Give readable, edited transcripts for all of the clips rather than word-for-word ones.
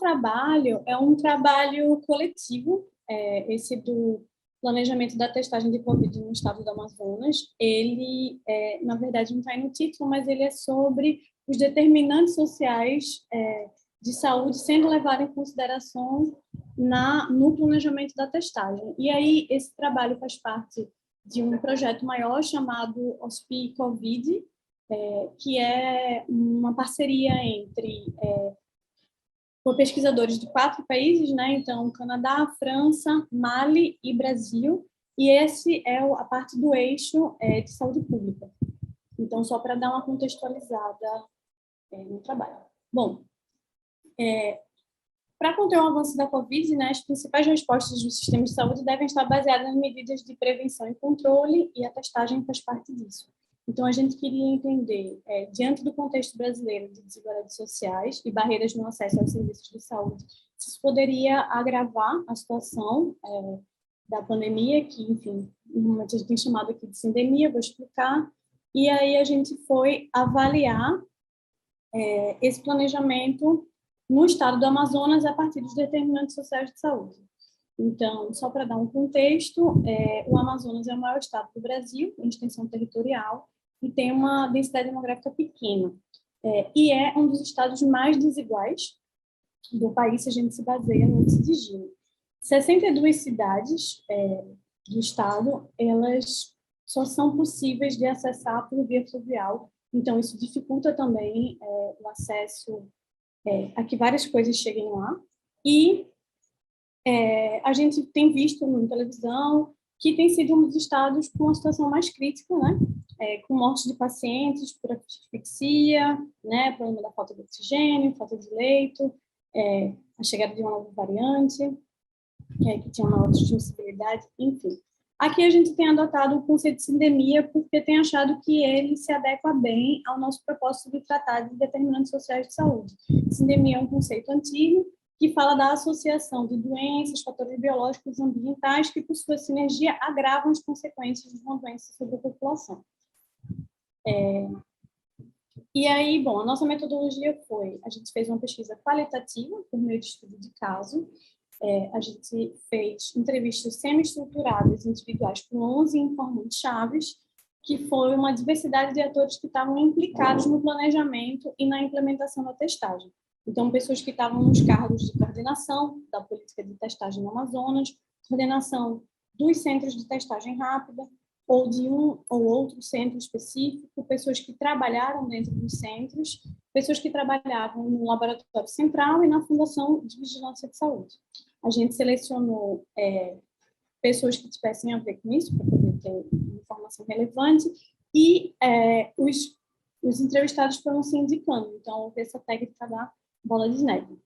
trabalho é um trabalho coletivo, esse do planejamento da testagem de Covid no estado do Amazonas. Ele, na verdade, não está aí no título, mas ele é sobre os determinantes sociais de saúde sendo levados em consideração no planejamento da testagem. E aí, esse trabalho faz parte de um projeto maior chamado OSPI Covid, que é uma parceria entre por pesquisadores de 4 países, né? Então, Canadá, França, Mali e Brasil, e esse é a parte do eixo de saúde pública. Então, só para dar uma contextualizada no trabalho. Bom, para conter o avanço da Covid, né, as principais respostas do sistema de saúde devem estar baseadas em medidas de prevenção e controle, e a testagem faz parte disso. Então, a gente queria entender, diante do contexto brasileiro de desigualdades sociais e barreiras no acesso aos serviços de saúde, se isso poderia agravar a situação da pandemia, que, enfim, normalmente a gente tem chamado aqui de sindemia, vou explicar, e aí a gente foi avaliar esse planejamento no estado do Amazonas a partir dos determinantes sociais de saúde. Então, só para dar um contexto, o Amazonas é o maior estado do Brasil, em extensão territorial, e tem uma densidade demográfica pequena. E é um dos estados mais desiguais do país, se a gente se baseia no índice de Gini. 62 cidades do estado, elas só são possíveis de acessar por via fluvial, então isso dificulta também o acesso a que várias coisas cheguem lá. E a gente tem visto na televisão que tem sido um dos estados com uma situação mais crítica, né? Com mortes de pacientes por asfixia, né? Problema da falta de oxigênio, falta de leito, a chegada de uma nova variante, que tinha uma outra transmissibilidade, enfim. Aqui a gente tem adotado o conceito de sindemia porque tem achado que ele se adequa bem ao nosso propósito de tratar de determinantes sociais de saúde. Sindemia é um conceito antigo que fala da associação de doenças, fatores biológicos e ambientais que, por sua sinergia, agravam as consequências de uma doença sobre a população. E aí, bom, a nossa metodologia foi, a gente fez uma pesquisa qualitativa por meio de estudo de caso, a gente fez entrevistas semi-estruturadas individuais com 11 informantes chaves, que foi uma diversidade de atores que estavam implicados no planejamento e na implementação da testagem. Então, pessoas que estavam nos cargos de coordenação da política de testagem no Amazonas, coordenação dos centros de testagem rápida, ou de um ou outro centro específico, pessoas que trabalharam dentro dos centros, pessoas que trabalhavam no laboratório central e na Fundação de Vigilância de Saúde. A gente selecionou pessoas que tivessem a ver com isso, para poder ter informação relevante, e os entrevistados foram se indicando. Então, houve essa técnica da bola de neve.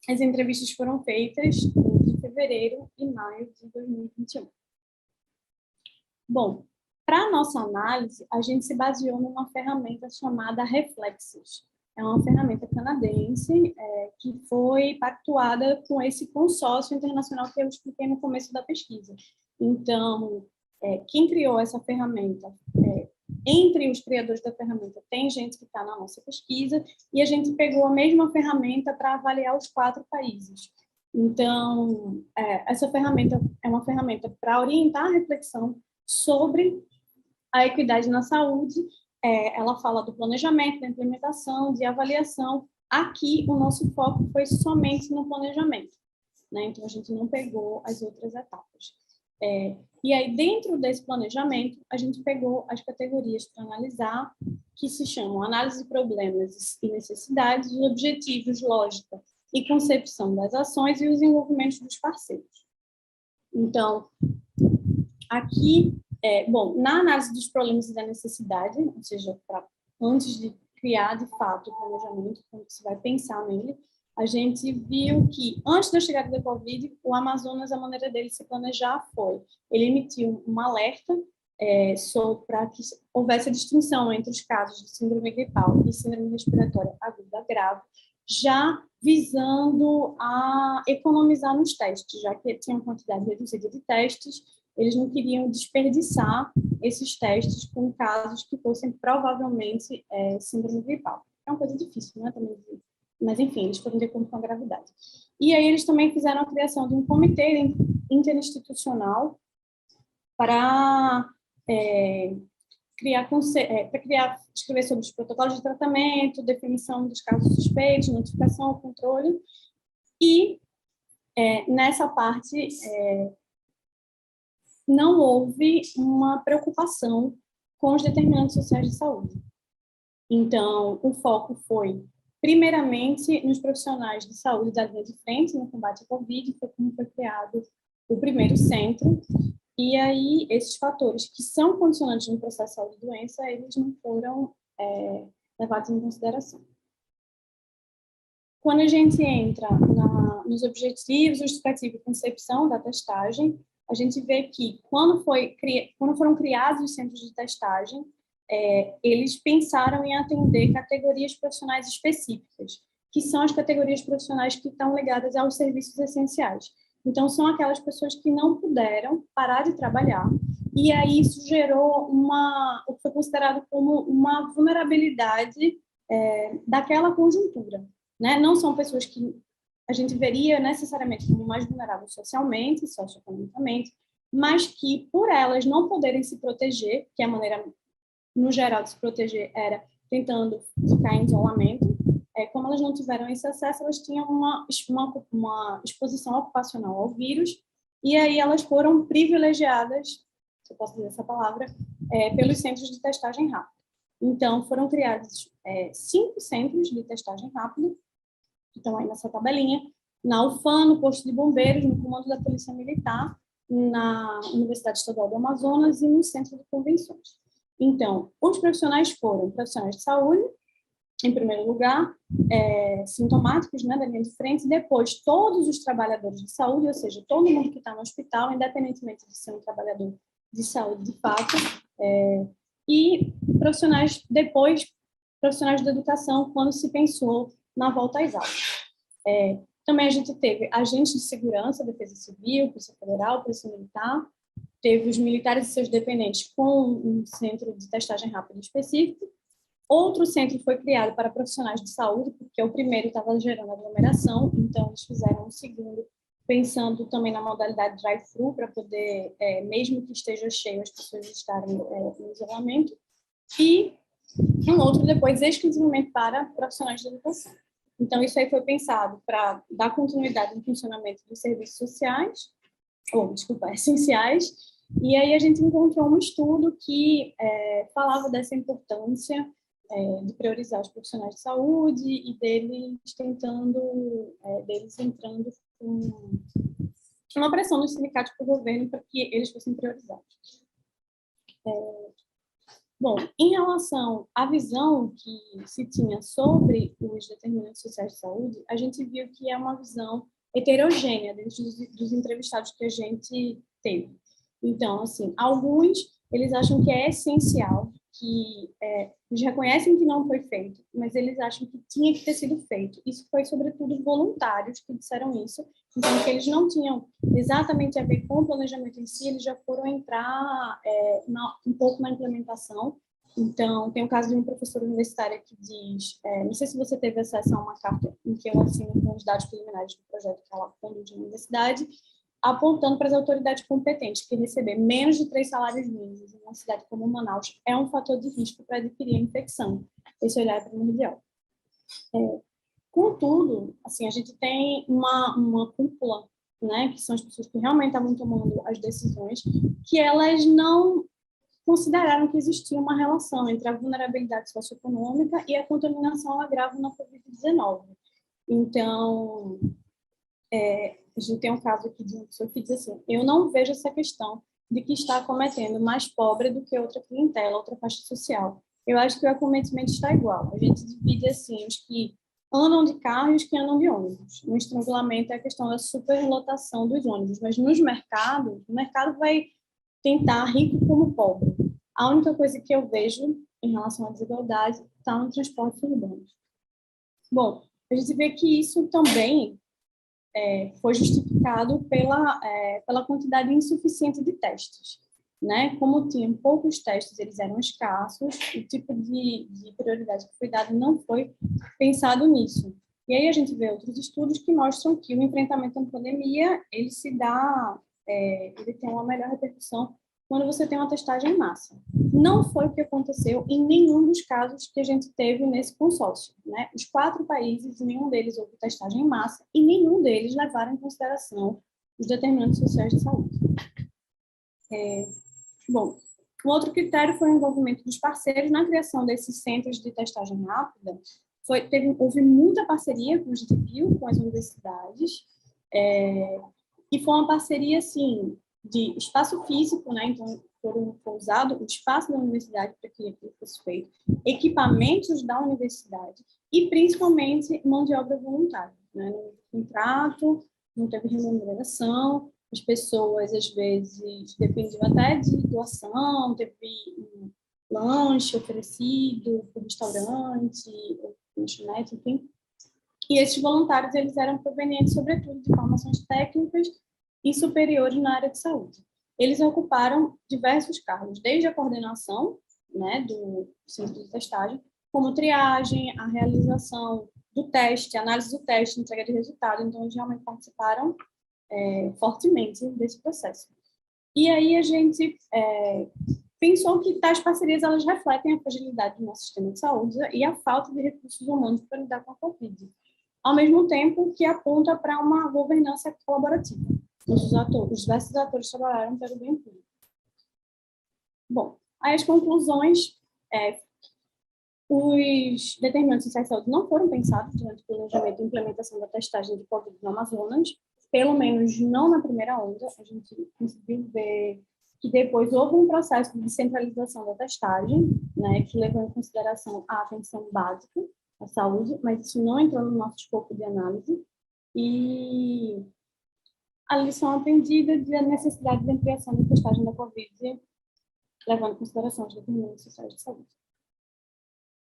As entrevistas foram feitas em fevereiro e maio de 2021. Bom, para a nossa análise, a gente se baseou numa ferramenta chamada Reflexos. É uma ferramenta canadense que foi pactuada com esse consórcio internacional que eu expliquei no começo da pesquisa. Então, quem criou essa ferramenta, entre os criadores da ferramenta, tem gente que está na nossa pesquisa, e a gente pegou a mesma ferramenta para avaliar os 4 países. Então, essa ferramenta é uma ferramenta para orientar a reflexão sobre a equidade na saúde. Ela fala do planejamento, da implementação, de avaliação. Aqui, o nosso foco foi somente no planejamento, né? Então, a gente não pegou as outras etapas. E aí, dentro desse planejamento, a gente pegou as categorias para analisar, que se chamam análise de problemas e necessidades, os objetivos, lógica e concepção das ações e os envolvimentos dos parceiros. Então, aqui, bom, na análise dos problemas e da necessidade, ou seja, antes de criar, de fato, o planejamento, quando você vai pensar nele, a gente viu que, antes da chegada da Covid, o Amazonas, a maneira dele se planejar foi, ele emitiu um alerta para que houvesse a distinção entre os casos de síndrome gripal e síndrome respiratória aguda grave, já visando a economizar nos testes, já que tinha uma quantidade reduzida de testes, eles não queriam desperdiçar esses testes com casos que fossem provavelmente síndrome gripal. É uma coisa difícil, né, também de Mas, enfim, eles foram de acordo com a gravidade. E aí eles também fizeram a criação de um comitê interinstitucional para escrever sobre os protocolos de tratamento, definição dos casos suspeitos, notificação, controle. E, nessa parte, não houve uma preocupação com os determinantes sociais de saúde. Então, o foco foi, primeiramente, nos profissionais de saúde da linha de frente no combate à Covid, foi como foi criado o primeiro centro, e aí esses fatores que são condicionantes no processo de saúde e doença, eles não foram levados em consideração. Quando a gente entra nos objetivos, justificativa e concepção da testagem, a gente vê que quando foram criados os centros de testagem, eles pensaram em atender categorias profissionais específicas, que são as categorias profissionais que estão ligadas aos serviços essenciais. Então, são aquelas pessoas que não puderam parar de trabalhar, e aí isso gerou o que foi considerado como uma vulnerabilidade daquela conjuntura, né? Não são pessoas que a gente veria necessariamente como mais vulneráveis socialmente, socioeconomicamente, mas que, por elas não poderem se proteger, que a maneira, no geral, de se proteger era tentando ficar em isolamento, como elas não tiveram esse acesso, elas tinham uma exposição ocupacional ao vírus, e aí elas foram privilegiadas, se eu posso dizer essa palavra, pelos centros de testagem rápida. Então, foram criados 5 centros de testagem rápida, que estão aí nessa tabelinha, na UFAM, no posto de bombeiros, no comando da Polícia Militar, na Universidade Estadual do Amazonas e no Centro de Convenções. Então, os profissionais foram profissionais de saúde, em primeiro lugar, sintomáticos, né, da linha de frente, depois todos os trabalhadores de saúde, ou seja, todo mundo que está no hospital, independentemente de ser um trabalhador de saúde de fato, e depois profissionais de educação, quando se pensou na volta às aulas. Também a gente teve agentes de segurança, Defesa Civil, Polícia Federal, Polícia Militar, teve os militares e seus dependentes com um centro de testagem rápida específico. Outro centro foi criado para profissionais de saúde, porque o primeiro estava gerando aglomeração, então eles fizeram um segundo, pensando também na modalidade drive-thru, para poder, mesmo que esteja cheio, as pessoas estarem em isolamento. E um outro depois exclusivamente para profissionais de educação. Então, isso aí foi pensado para dar continuidade no funcionamento dos serviços sociais, essenciais, e aí a gente encontrou um estudo que falava dessa importância de priorizar os profissionais de saúde e deles entrando com uma pressão dos sindicatos para o governo para que eles fossem priorizados. Bom, em relação à visão que se tinha sobre os determinantes sociais de saúde, a gente viu que é uma visão heterogênea dentro dos entrevistados que a gente teve. Então, assim, alguns, eles acham que é essencial, que eles reconhecem que não foi feito, mas eles acham que tinha que ter sido feito. Isso foi, sobretudo, voluntários que disseram isso, então, que eles não tinham exatamente a ver com o planejamento em si, eles já foram entrar um pouco na implementação. Então, tem o caso de uma professora universitária que diz, não sei se você teve acesso a uma carta em que eu assino com os dados preliminares do projeto que ela conduz na universidade, apontando para as autoridades competentes que receber menos de 3 salários mínimos em uma cidade como Manaus é um fator de risco para adquirir a infecção. Esse olhar é primordial. Contudo, assim, a gente tem uma cúpula, né, que são as pessoas que realmente estavam tomando as decisões, que elas não consideraram que existia uma relação entre a vulnerabilidade socioeconômica e a contaminação ao agravo na Covid-19. Então, a gente tem um caso aqui de uma pessoa que diz assim, eu não vejo essa questão de que está acometendo mais pobre do que outra clientela, outra faixa social. Eu acho que o acometimento está igual. A gente divide assim, os que andam de carro e os que andam de ônibus. No estrangulamento é a questão da superlotação dos ônibus, mas nos mercados, o mercado vai tentar rico como pobre. A única coisa que eu vejo em relação à desigualdade está no transporte urbano. Bom, a gente vê que isso também foi justificado pela quantidade insuficiente de testes, né? Como tinham poucos testes, eles eram escassos, o tipo de prioridade que foi dado não foi pensado nisso. E aí a gente vê outros estudos que mostram que o enfrentamento à pandemia, ele tem uma melhor repercussão quando você tem uma testagem em massa. Não foi o que aconteceu em nenhum dos casos que a gente teve nesse consórcio, né? Os 4 países, nenhum deles houve testagem em massa e nenhum deles levaram em consideração os determinantes sociais de saúde. Bom, um outro critério foi o envolvimento dos parceiros na criação desses centros de testagem rápida. Houve muita parceria, como a gente viu, com as universidades, e foi uma parceria, assim, de espaço físico, né? Então, foi usado o espaço da universidade para que aquilo fosse feito, equipamentos da universidade e, principalmente, mão de obra voluntária, né? Não teve contrato, não teve remuneração, as pessoas, às vezes, dependiam até de doação, teve um lanche oferecido por restaurante, lanchonete, enfim. E esses voluntários, eles eram provenientes, sobretudo, de formações técnicas e superiores na área de saúde. Eles ocuparam diversos cargos, desde a coordenação, né, do centro de testagem, como triagem, a realização do teste, análise do teste, entrega de resultado. Então, eles realmente participaram fortemente desse processo. E aí a gente pensou que tais parcerias elas refletem a fragilidade do nosso sistema de saúde e a falta de recursos humanos para lidar com a Covid, ao mesmo tempo que aponta para uma governança colaborativa. Os diversos atores trabalharam pelo bem público. Bom, aí as conclusões, os determinantes sociais de saúde não foram pensados durante o planejamento e implementação da testagem de Covid no Amazonas, pelo menos não na primeira onda. A gente conseguiu ver que depois houve um processo de descentralização da testagem, né, que levou em consideração a atenção básica à saúde, mas isso não entrou no nosso escopo de análise. E a lição aprendida da necessidade de ampliação da testagem da Covid, levando em consideração os determinantes sociais de saúde.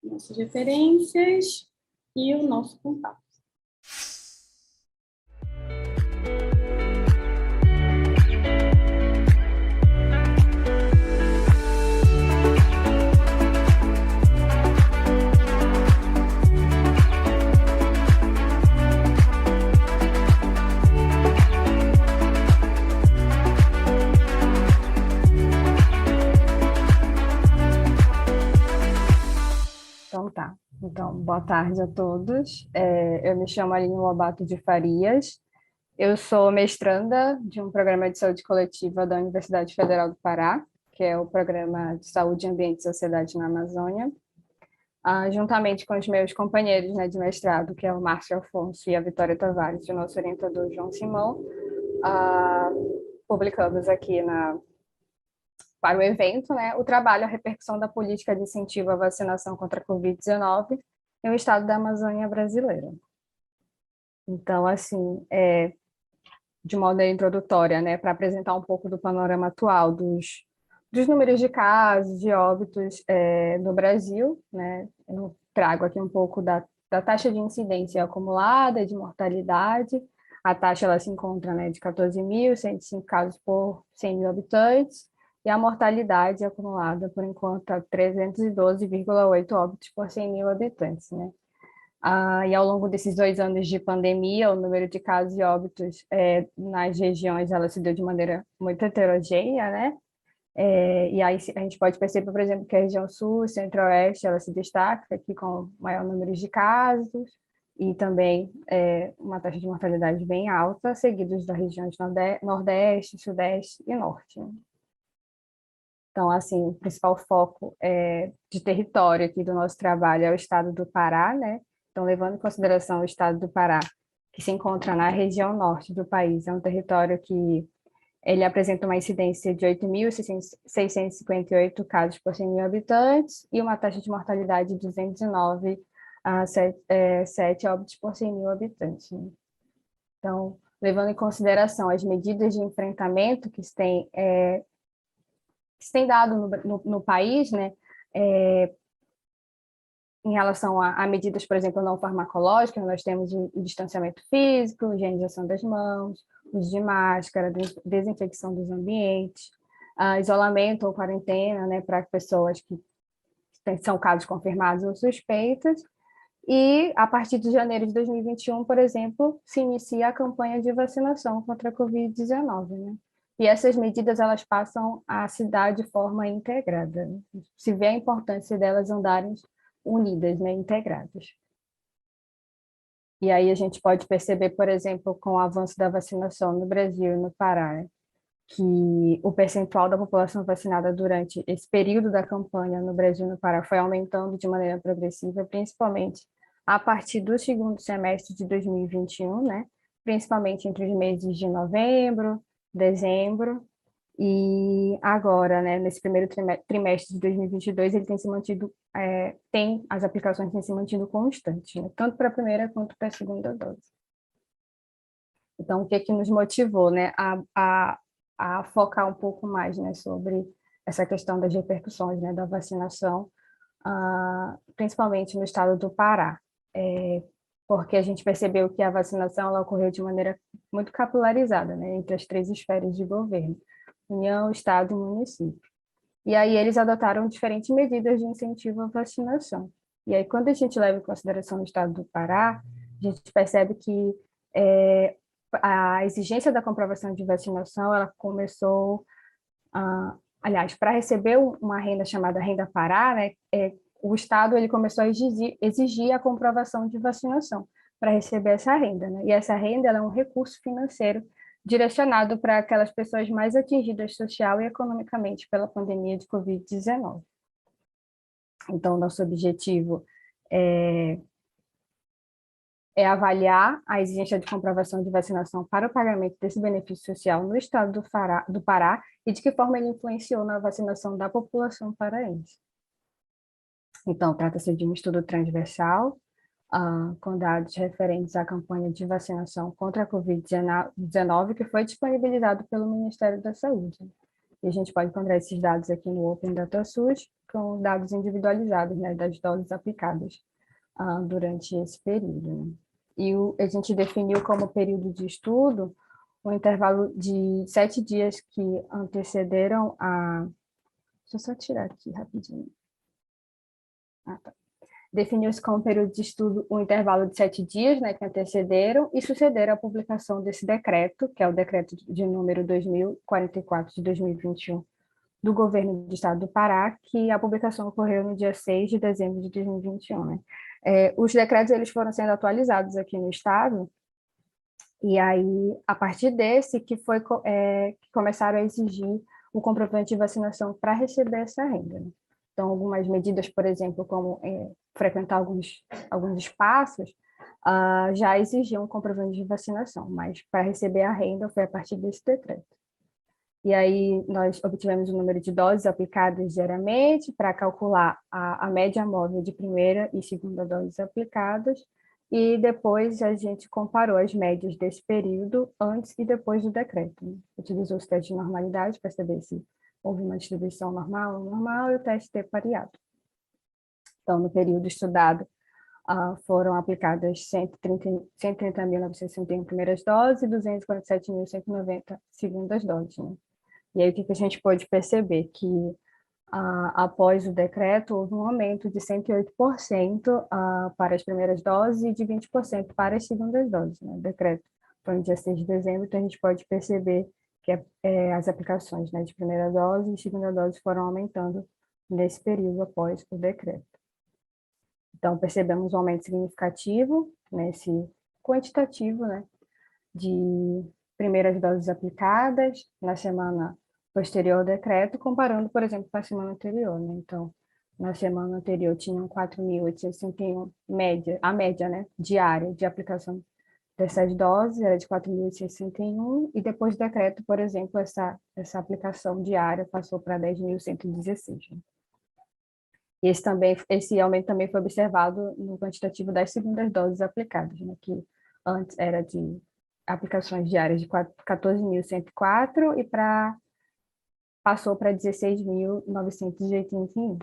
Nossas referências e o nosso contato. Então tá. Então, boa tarde a todos. Eu me chamo Aline Lobato de Farias. Eu sou mestranda de um programa de saúde coletiva da Universidade Federal do Pará, que é o Programa de Saúde, Ambiente e Sociedade na Amazônia. Juntamente com os meus companheiros, né, de mestrado, que é o Márcio Afonso e a Vitória Tavares, e o nosso orientador João Simão, publicamos aqui para o evento, né, o trabalho, a repercussão da política de incentivo à vacinação contra a Covid-19 no estado da Amazônia brasileira. Então, assim, de maneira introdutória, né, para apresentar um pouco do panorama atual dos números de casos, de óbitos no Brasil, né, eu trago aqui um pouco da taxa de incidência acumulada, de mortalidade. A taxa ela se encontra, né, de 14.105 casos por 100 mil habitantes, e a mortalidade acumulada, por enquanto, a 312,8 óbitos por 100 mil habitantes, né? E ao longo desses 2 anos de pandemia, o número de casos e óbitos nas regiões ela se deu de maneira muito heterogênea, né? E aí a gente pode perceber, por exemplo, que a região sul, centro-oeste, ela se destaca aqui com maior número de casos e também uma taxa de mortalidade bem alta, seguidos das regiões nordeste, sudeste e norte. Então, assim, o principal foco de território aqui do nosso trabalho é o estado do Pará, né? Então, levando em consideração o estado do Pará, que se encontra na região norte do país, é um território que ele apresenta uma incidência de 8.658 casos por 100 mil habitantes e uma taxa de mortalidade de 209 a 7 óbitos por 100 mil habitantes, né? Então, levando em consideração as medidas de enfrentamento que se tem dado no país, né, em relação a medidas, por exemplo, não farmacológicas, nós temos o distanciamento físico, higienização das mãos, uso de máscara, desinfecção dos ambientes, isolamento ou quarentena, né, para pessoas que são casos confirmados ou suspeitas, E, a partir de janeiro de 2021, por exemplo, se inicia a campanha de vacinação contra a Covid-19, né? E essas medidas, elas passam a se dar de forma integrada, né? Se vê a importância delas andarem unidas, né, integradas. E aí a gente pode perceber, por exemplo, com o avanço da vacinação no Brasil e no Pará, que o percentual da população vacinada durante esse período da campanha no Brasil e no Pará foi aumentando de maneira progressiva, principalmente a partir do segundo semestre de 2021, né? Principalmente entre os meses de novembro, dezembro, e agora, né, nesse primeiro trimestre de 2022, ele tem se mantido, as aplicações têm se mantido constantes, né? Tanto para a primeira quanto para a segunda dose. Então, o que que nos motivou, né, a focar um pouco mais, né, sobre essa questão das repercussões, né, da vacinação, principalmente no estado do Pará, porque a gente percebeu que a vacinação ela ocorreu de maneira muito capilarizada, né, entre as três esferas de governo, União, Estado e município. E aí eles adotaram diferentes medidas de incentivo à vacinação. E aí, quando a gente leva em consideração o estado do Pará, a gente percebe que a exigência da comprovação de vacinação, ela começou, aliás, para receber uma renda chamada Renda Pará, né, o Estado ele começou a exigir a comprovação de vacinação para receber essa renda, né? E essa renda ela é um recurso financeiro direcionado para aquelas pessoas mais atingidas social e economicamente pela pandemia de Covid-19. Então, nosso objetivo é avaliar a exigência de comprovação de vacinação para o pagamento desse benefício social no estado do Pará e de que forma ele influenciou na vacinação da população paraense. Então, trata-se de um estudo transversal, com dados referentes à campanha de vacinação contra a Covid-19, que foi disponibilizado pelo Ministério da Saúde. E a gente pode encontrar esses dados aqui no Open Data SUS, com dados individualizados, né, das doses aplicadas durante esse período, né? E a gente definiu como período de estudo um intervalo de 7 dias que antecederam a... Deixa eu só tirar aqui rapidinho. Tá. Definiu-se como período de estudo um intervalo de 7 dias, né, que antecederam e sucederam a publicação desse decreto, que é o decreto de número 2044 de 2021, do governo do estado do Pará, que a publicação ocorreu no dia 6 de dezembro de 2021, né? Os decretos eles foram sendo atualizados aqui no estado, e aí, a partir desse, que começaram a exigir o comprovante de vacinação para receber essa renda, né? Então, algumas medidas, por exemplo, como frequentar alguns espaços, já exigiam um comprovante de vacinação, mas para receber a renda foi a partir desse decreto. E aí nós obtivemos o número de doses aplicadas diariamente para calcular a média móvel de primeira e segunda doses aplicadas, e depois a gente comparou as médias desse período antes e depois do decreto, né? Utilizou os testes de normalidade para saber se houve uma distribuição normal ou normal e o teste T pareado. Então, no período estudado, foram aplicadas 130.961 primeiras doses e 247.190 segundas doses, né? E aí, o que a gente pôde perceber? Que, após o decreto, houve um aumento de 108% para as primeiras doses e de 20% para as segundas doses, né? O decreto foi no dia 6 de dezembro, então a gente pode perceber que as aplicações, né, de primeira dose e segunda dose foram aumentando nesse período após o decreto. Então, percebemos um aumento significativo nesse quantitativo, né, de primeiras doses aplicadas na semana posterior ao decreto, comparando, por exemplo, com a semana anterior, né? Então, na semana anterior tinham 4.861 a média, né, diária de aplicação dessas doses era de 4.861 e depois do decreto, por exemplo, essa aplicação diária passou para 10.116, né? E esse aumento também foi observado no quantitativo das segundas doses aplicadas, né, que antes era de aplicações diárias de 14.104 e passou para 16.981.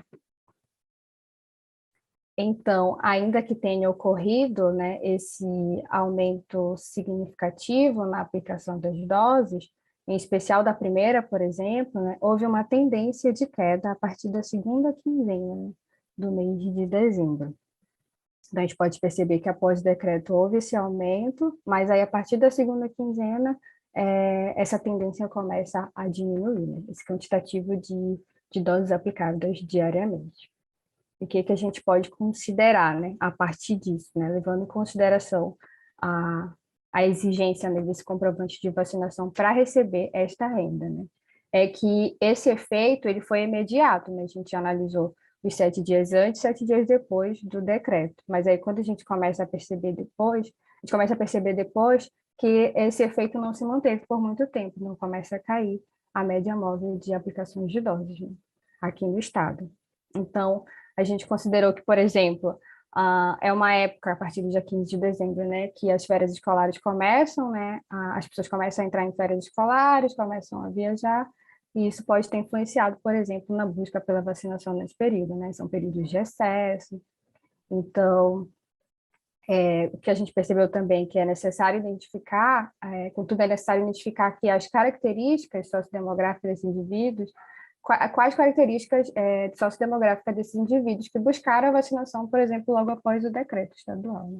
Então, ainda que tenha ocorrido, né, esse aumento significativo na aplicação das doses, em especial da primeira, por exemplo, né, houve uma tendência de queda a partir da segunda quinzena, né, do mês de dezembro. Então, a gente pode perceber que após o decreto houve esse aumento, mas aí a partir da segunda quinzena, essa tendência começa a diminuir, né? Esse quantitativo de doses aplicáveis diariamente. O que a gente pode considerar, né, a partir disso, né, levando em consideração a exigência, né, desse comprovante de vacinação para receber esta renda, né? É que esse efeito ele foi imediato, né? A gente analisou os 7 dias antes, 7 dias depois do decreto. Mas aí quando a gente começa a perceber depois que esse efeito não se manteve por muito tempo, não começa a cair a média móvel de aplicações de doses, né, aqui no estado. Então, a gente considerou que, por exemplo, é uma época, a partir do dia 15 de dezembro, né, que as férias escolares começam, né, as pessoas começam a entrar em férias escolares, começam a viajar, e isso pode ter influenciado, por exemplo, na busca pela vacinação nesse período, né, são períodos de excesso. Então, o que a gente percebeu também que é necessário identificar, contudo, é necessário identificar que as características sociodemográficas desses indivíduos, quais características sociodemográficas desses indivíduos que buscaram a vacinação, por exemplo, logo após o decreto estadual, né?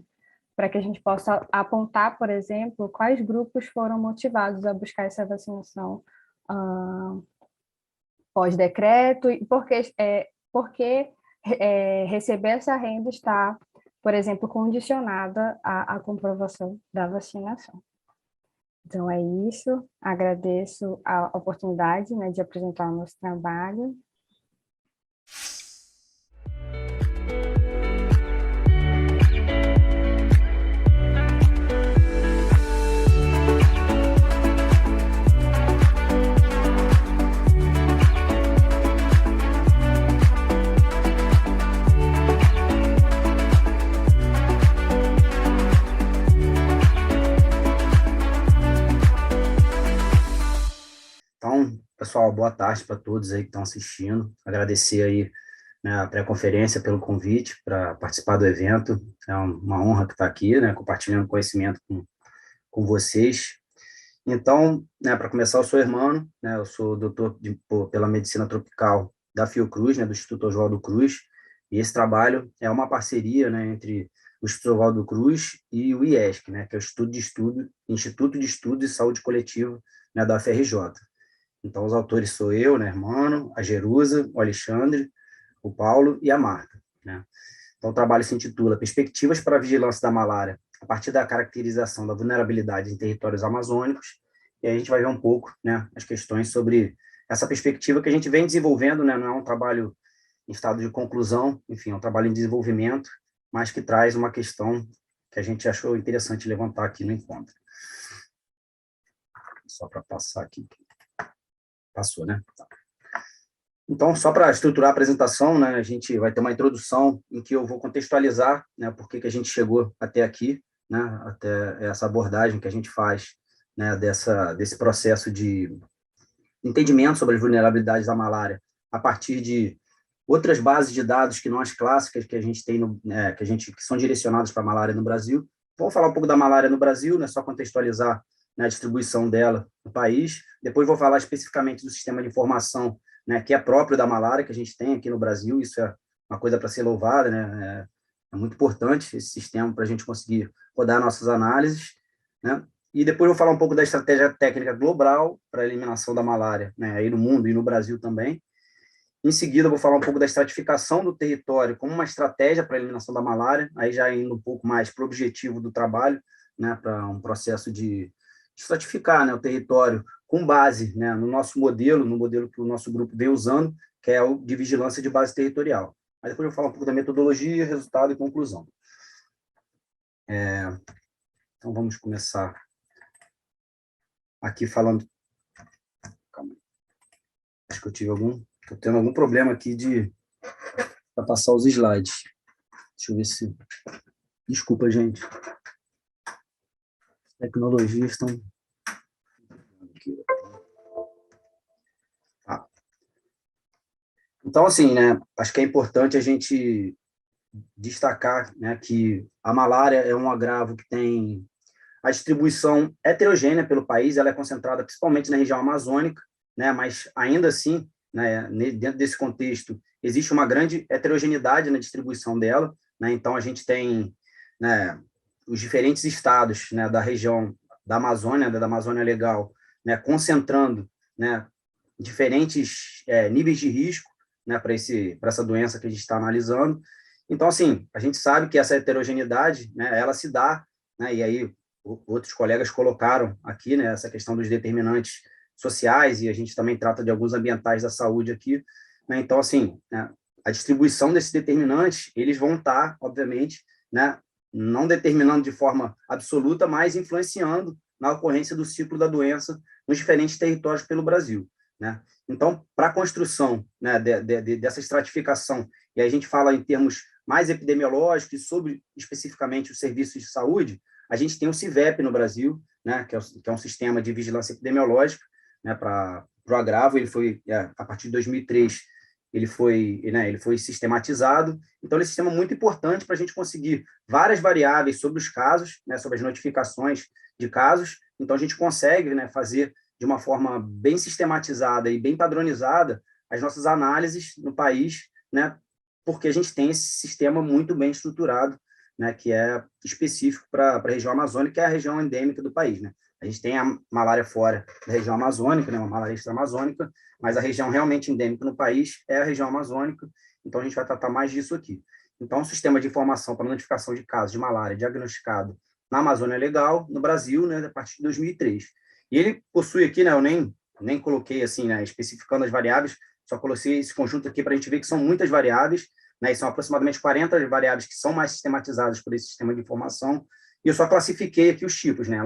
Para que a gente possa apontar, por exemplo, quais grupos foram motivados a buscar essa vacinação pós-decreto e porque receber essa renda está, por exemplo, condicionada à comprovação da vacinação. Então, é isso. Agradeço a oportunidade, né, de apresentar o nosso trabalho. Então, pessoal, boa tarde para todos aí que estão assistindo. Agradecer aí, né, a pré-conferência pelo convite para participar do evento. É uma honra estar aqui, né, compartilhando conhecimento com vocês. Então, né, para começar, eu sou Hermano, né, eu sou doutor pela Medicina Tropical da Fiocruz, né, do Instituto Oswaldo Cruz, e esse trabalho é uma parceria, né, entre o Instituto Oswaldo Cruz e o IESC, né, que é o Instituto de Estudo e Saúde Coletiva, né, da UFRJ. Então, os autores sou eu, né, Hermano, a Jerusa, o Alexandre, o Paulo e a Marta, né? Então, o trabalho se intitula Perspectivas para a Vigilância da Malária, a partir da caracterização da vulnerabilidade em territórios amazônicos, e aí a gente vai ver um pouco, né, as questões sobre essa perspectiva que a gente vem desenvolvendo, né, não é um trabalho em estado de conclusão, enfim, é um trabalho em desenvolvimento, mas que traz uma questão que a gente achou interessante levantar aqui no encontro. Só para passar aqui. Passou, né? Então, só para estruturar a apresentação, né, a gente vai ter uma introdução em que eu vou contextualizar, né, por que a gente chegou até aqui, né, até essa abordagem que a gente faz, né, desse processo de entendimento sobre as vulnerabilidades da malária a partir de outras bases de dados que não as clássicas que a gente tem, que são direcionadas para a malária no Brasil. Vou falar um pouco da malária no Brasil, né, só contextualizar, né, a distribuição dela no país. Depois vou falar especificamente do sistema de informação, né, que é próprio da malária, que a gente tem aqui no Brasil. Isso é uma coisa para ser louvada, né? É muito importante esse sistema para a gente conseguir rodar nossas análises, né? E depois vou falar um pouco da estratégia técnica global para a eliminação da malária, né, aí no mundo e no Brasil também. Em seguida, vou falar um pouco da estratificação do território como uma estratégia para a eliminação da malária, aí já indo um pouco mais para o objetivo do trabalho, né, para um processo de estratificar, né, o território com base, né, no nosso modelo, no modelo que o nosso grupo vem usando, que é o de vigilância de base territorial. Aí depois eu vou falar um pouco da metodologia, resultado e conclusão. Então, vamos começar aqui falando... Calma aí. Acho que eu tive estou tendo algum problema aqui para passar os slides. Deixa eu ver se... Desculpa, gente. Tecnologias estão... Então, assim, né, acho que é importante a gente destacar, né, que a malária é um agravo que tem a distribuição heterogênea pelo país, ela é concentrada principalmente na região amazônica, né, mas ainda assim, né, dentro desse contexto, existe uma grande heterogeneidade na distribuição dela, né? Então, a gente tem, né, os diferentes estados, né, da região da Amazônia Legal, né, concentrando, né, diferentes níveis de risco, né, para essa doença que a gente está analisando. Então, assim, a gente sabe que essa heterogeneidade, né, ela se dá, né, e aí outros colegas colocaram aqui, né, essa questão dos determinantes sociais, e a gente também trata de alguns ambientais da saúde aqui, né? Então, assim, né, a distribuição desses determinantes, eles vão estar, obviamente, né, não determinando de forma absoluta, mas influenciando na ocorrência do ciclo da doença nos diferentes territórios pelo Brasil, né? Então, para a construção, né, dessa estratificação, e aí a gente fala em termos mais epidemiológicos e sobre especificamente os serviços de saúde, a gente tem o CIVEP no Brasil, né, que é um sistema de vigilância epidemiológica, né, para o agravo. Ele foi, a partir de 2003, ele foi sistematizado. Então, ele é um sistema muito importante para a gente conseguir várias variáveis sobre os casos, né, sobre as notificações de casos. Então, a gente consegue, né, fazer de uma forma bem sistematizada e bem padronizada as nossas análises no país, né, porque a gente tem esse sistema muito bem estruturado, né, que é específico para a região amazônica, que é a região endêmica do país, né? A gente tem a malária fora da região amazônica, né, uma malária extra-amazônica, mas a região realmente endêmica no país é a região amazônica, então a gente vai tratar mais disso aqui. Então, o sistema de informação para notificação de casos de malária diagnosticado na Amazônia Legal, no Brasil, né, a partir de 2003. E ele possui aqui, né, eu nem coloquei assim, né, especificando as variáveis, só coloquei esse conjunto aqui para a gente ver que são muitas variáveis, né, e são aproximadamente 40 variáveis que são mais sistematizadas por esse sistema de informação, e eu só classifiquei aqui os tipos, né?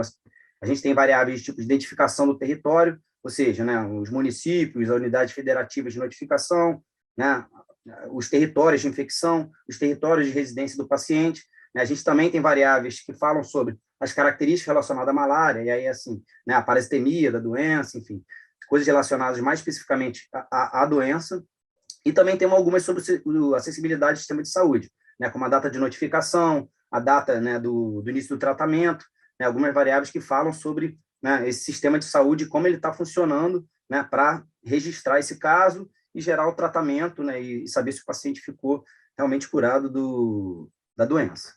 A gente tem variáveis de tipo de identificação do território, ou seja, né, os municípios, as unidades federativas de notificação, né, os territórios de infecção, os territórios de residência do paciente, né? A gente também tem variáveis que falam sobre as características relacionadas à malária, e aí, assim, né, a parasitemia da doença, enfim, coisas relacionadas mais especificamente à doença. E também tem algumas sobre a acessibilidade do sistema de saúde, né, como a data de notificação, a data, né, do início do tratamento, né, algumas variáveis que falam sobre, né, esse sistema de saúde, como ele está funcionando, né, para registrar esse caso e gerar o tratamento, né, e saber se o paciente ficou realmente curado da doença.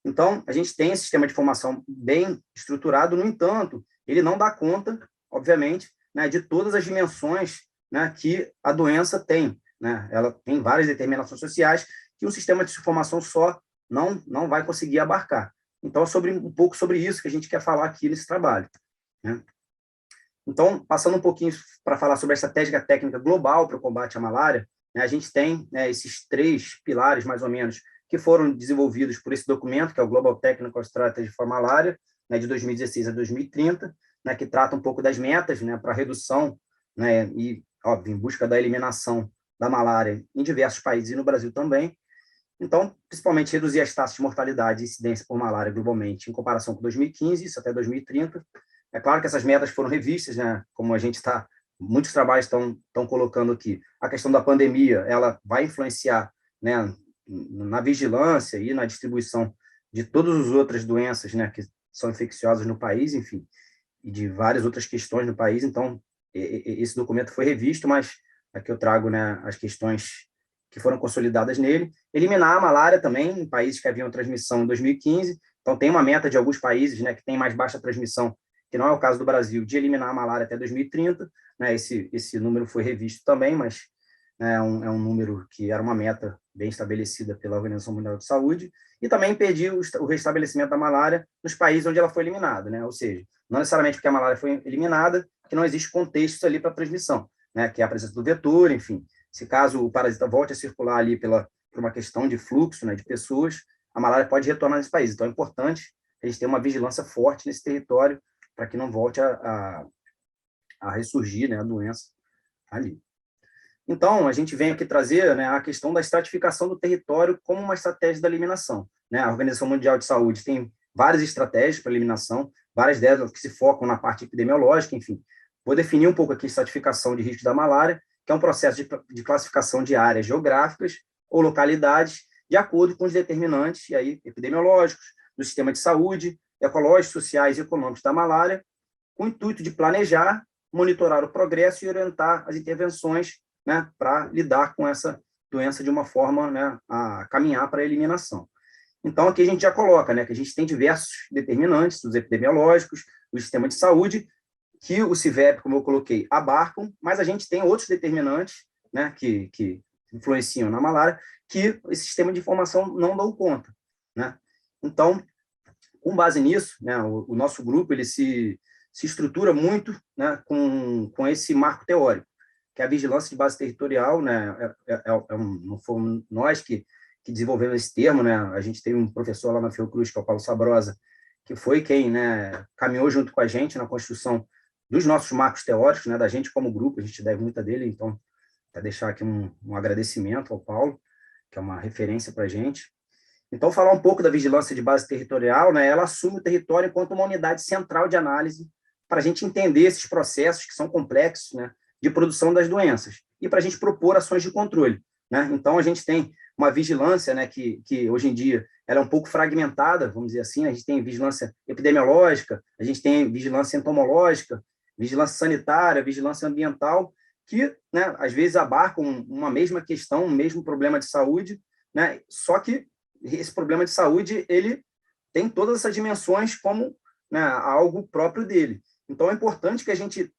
Então, a gente tem esse sistema de informação bem estruturado, no entanto, ele não dá conta, obviamente, né, de todas as dimensões, né, que a doença tem, né? Ela tem várias determinações sociais que o sistema de informação só não vai conseguir abarcar. Então, um pouco sobre isso que a gente quer falar aqui nesse trabalho, né? Então, passando um pouquinho para falar sobre a estratégia técnica global para o combate à malária, né, a gente tem, né, esses 3 pilares, mais ou menos, que foram desenvolvidos por esse documento, que é o Global Technical Strategy for Malaria, né, de 2016 a 2030, né, que trata um pouco das metas, né, para redução, né, e, óbvio, em busca da eliminação da malária em diversos países e no Brasil também. Então, principalmente reduzir as taxas de mortalidade e incidência por malária globalmente em comparação com 2015, isso até 2030. É claro que essas metas foram revistas, né? Como a gente muitos trabalhos estão colocando aqui. A questão da pandemia, ela vai influenciar, né, na vigilância e na distribuição de todas as outras doenças, né, que são infecciosas no país, enfim, e de várias outras questões no país. Então, esse documento foi revisto, mas aqui eu trago, né, as questões que foram consolidadas nele. Eliminar a malária também em países que haviam transmissão em 2015. Então, tem uma meta de alguns países, né, que tem mais baixa transmissão, que não é o caso do Brasil, de eliminar a malária até 2030. Né? Esse número foi revisto também, mas né, é um número que era uma meta bem estabelecida pela Organização Mundial de Saúde. E também impedir o restabelecimento da malária nos países onde ela foi eliminada, né? Ou seja, não necessariamente porque a malária foi eliminada, que não existe contexto ali para transmissão, né? Que é a presença do vetor, enfim. Se caso o parasita volte a circular ali por uma questão de fluxo, né, de pessoas, a malária pode retornar nesse país. Então, é importante a gente ter uma vigilância forte nesse território para que não volte a ressurgir, né, a doença ali. Então, a gente vem aqui trazer, né, a questão da estratificação do território como uma estratégia da eliminação, né? A Organização Mundial de Saúde tem várias estratégias para eliminação, várias delas que se focam na parte epidemiológica, enfim. Vou definir um pouco aqui a estratificação de risco da malária, que é um processo de classificação de áreas geográficas ou localidades de acordo com os determinantes e aí, epidemiológicos, do sistema de saúde, ecológicos, sociais e econômicos da malária, com o intuito de planejar, monitorar o progresso e orientar as intervenções, né, para lidar com essa doença de uma forma, né, a caminhar para a eliminação. Então, aqui a gente já coloca, né, que a gente tem diversos determinantes, os epidemiológicos, o sistema de saúde, que o CIVEP, como eu coloquei, abarcam, mas a gente tem outros determinantes, né, que influenciam na malária, que esse sistema de informação não dão conta, né? Então, com base nisso, né, o nosso grupo ele se estrutura muito, né, com esse marco teórico, que é a vigilância de base territorial, né, não fomos nós que desenvolvemos esse termo, né, a gente tem um professor lá na Fiocruz, que é o Paulo Sabrosa, que foi quem, né, caminhou junto com a gente na construção dos nossos marcos teóricos, né, da gente como grupo, a gente deve muito a dele, então, para deixar aqui um agradecimento ao Paulo, que é uma referência para a gente. Então, falar um pouco da vigilância de base territorial, né, ela assume o território enquanto uma unidade central de análise para a gente entender esses processos que são complexos, né, de produção das doenças e para a gente propor ações de controle, né? Então, a gente tem uma vigilância, né, que hoje em dia ela é um pouco fragmentada, vamos dizer assim, a gente tem vigilância epidemiológica, a gente tem vigilância entomológica, vigilância sanitária, vigilância ambiental, que, né, às vezes abarcam uma mesma questão, um mesmo problema de saúde, né? Só que esse problema de saúde ele tem todas essas dimensões como, né, algo próprio dele. Então, é importante que a gente,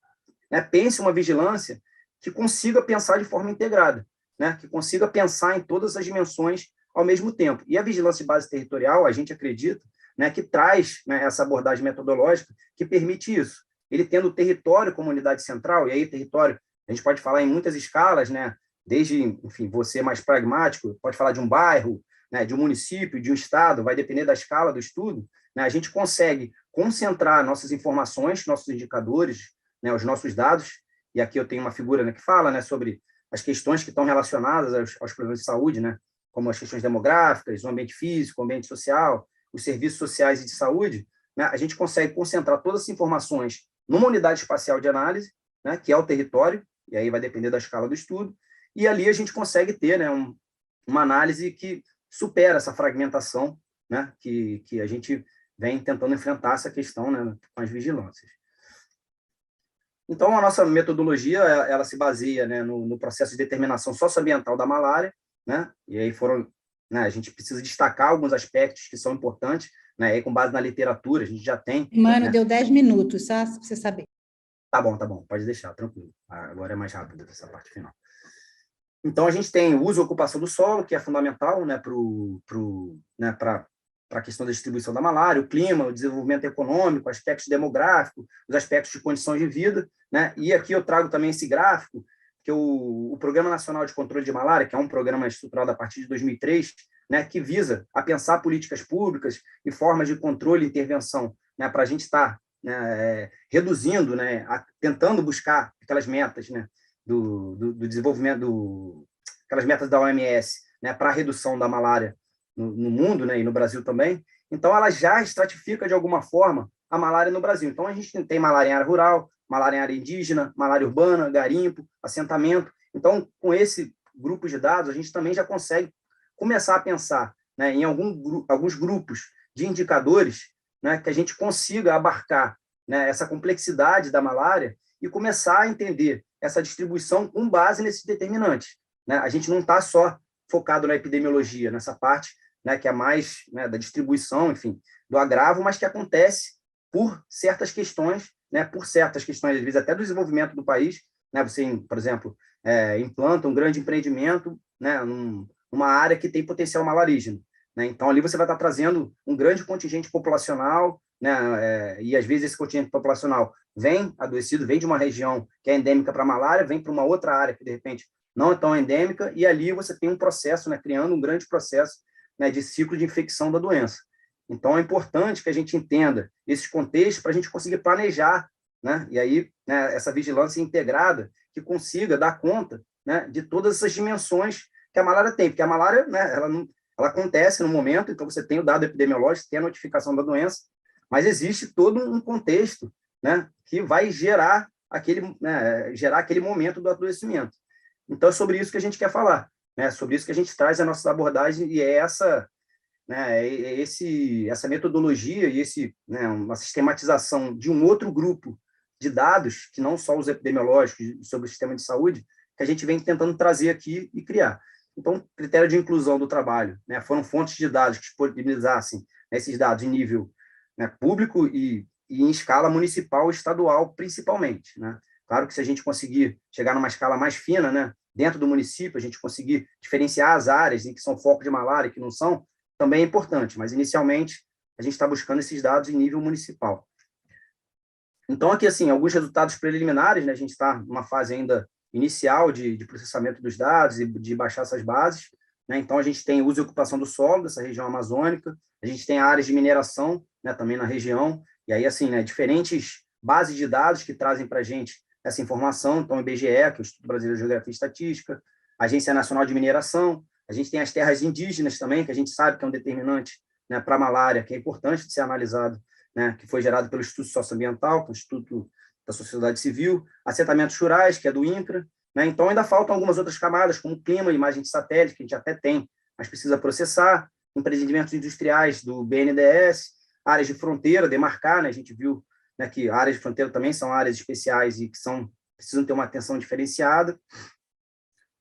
né, pense uma vigilância que consiga pensar de forma integrada, né, que consiga pensar em todas as dimensões ao mesmo tempo. E a vigilância de base territorial, a gente acredita, né, que traz, né, essa abordagem metodológica que permite isso. Ele tendo o território como unidade central, e aí território, a gente pode falar em muitas escalas, né, desde, enfim, você mais pragmático, pode falar de um bairro, né, de um município, de um estado, vai depender da escala do estudo, né, a gente consegue concentrar nossas informações, nossos indicadores, né, os nossos dados, e aqui eu tenho uma figura, né, que fala, né, sobre as questões que estão relacionadas aos problemas de saúde, né, como as questões demográficas, o ambiente físico, o ambiente social, os serviços sociais e de saúde, né, a gente consegue concentrar todas essas informações numa unidade espacial de análise, né, que é o território, e aí vai depender da escala do estudo, e ali a gente consegue ter, né, uma análise que supera essa fragmentação, né, que a gente vem tentando enfrentar essa questão, né, com as vigilâncias. Então, a nossa metodologia ela se baseia, né, no processo de determinação socioambiental da malária, né, e aí né, a gente precisa destacar alguns aspectos que são importantes, né, aí com base na literatura, a gente já tem... Mano, né? deu 10 minutos, só para você saber. Tá bom, pode deixar, tranquilo. Agora é mais rápido essa parte final. Então, a gente tem o uso e ocupação do solo, que é fundamental, né, para a questão da distribuição da malária, o clima, o desenvolvimento econômico, aspectos demográficos, os aspectos de condições de vida, né? E aqui eu trago também esse gráfico, que o Programa Nacional de Controle de Malária, que é um programa estruturado a partir de 2003, né, que visa a pensar políticas públicas e formas de controle e intervenção, né, para a gente estar, né, reduzindo, né, tentando buscar aquelas metas, né, do desenvolvimento, aquelas metas da OMS, né, para a redução da malária no mundo, né, e no Brasil também. Então, ela já estratifica, de alguma forma, a malária no Brasil. Então, a gente tem malária em área rural, malária em área indígena, malária urbana, garimpo, assentamento. Então, com esse grupo de dados, a gente também já consegue começar a pensar, né, em alguns grupos de indicadores, né, que a gente consiga abarcar, né, essa complexidade da malária e começar a entender essa distribuição com base nesses determinantes, né? A gente não está só focado na epidemiologia, nessa parte, né, que é mais, né, da distribuição, enfim, do agravo, mas que acontece por certas questões, né, às vezes até do desenvolvimento do país, né? Você, por exemplo, implanta um grande empreendimento, né, numa área que tem potencial malarígeno, né? Então, ali você vai estar trazendo um grande contingente populacional, né, e às vezes esse contingente populacional vem adoecido, vem de uma região que é endêmica para a malária, vem para uma outra área que, de repente, não é tão endêmica, e ali você tem um processo, né, criando um grande processo, né, de ciclo de infecção da doença. Então, é importante que a gente entenda esses contextos para a gente conseguir planejar, né, e aí, né, essa vigilância integrada que consiga dar conta, né, de todas essas dimensões que a malária tem, porque a malária, né, ela acontece no momento, então você tem o dado epidemiológico, tem a notificação da doença, mas existe todo um contexto, né, que vai gerar aquele momento do adoecimento. Então, é sobre isso que a gente quer falar, né, sobre isso que a gente traz a nossa abordagem, e é essa, né, essa metodologia e né, uma sistematização de um outro grupo de dados, que não só os epidemiológicos sobre o sistema de saúde, que a gente vem tentando trazer aqui e criar. Então, critério de inclusão do trabalho, né, foram fontes de dados que disponibilizassem, né, esses dados em nível, né, público e em escala municipal e estadual, principalmente, né? Claro que se a gente conseguir chegar numa escala mais fina, né, dentro do município, a gente conseguir diferenciar as áreas em que são foco de malária e que não são, também é importante, mas inicialmente a gente está buscando esses dados em nível municipal. Então, aqui, assim, alguns resultados preliminares, né, a gente está numa fase ainda inicial de processamento dos dados e de baixar essas bases, né? Então, a gente tem uso e ocupação do solo dessa região amazônica, a gente tem áreas de mineração, né, também na região, e aí, assim, né, diferentes bases de dados que trazem para a gente essa informação. Então, o IBGE, que é o Instituto Brasileiro de Geografia e Estatística, a Agência Nacional de Mineração, a gente tem as terras indígenas também, que a gente sabe que é um determinante, né, para a malária, que é importante de ser analisado, né, que foi gerado pelo Instituto Socioambiental, que é o Instituto da Sociedade Civil, assentamentos rurais, que é do INCRA, né? Então, ainda faltam algumas outras camadas, como clima, imagem de satélite, que a gente até tem, mas precisa processar, empreendimentos industriais do BNDES, áreas de fronteira, demarcar, né? A gente viu, né, que áreas de fronteira também são áreas especiais e que precisam ter uma atenção diferenciada.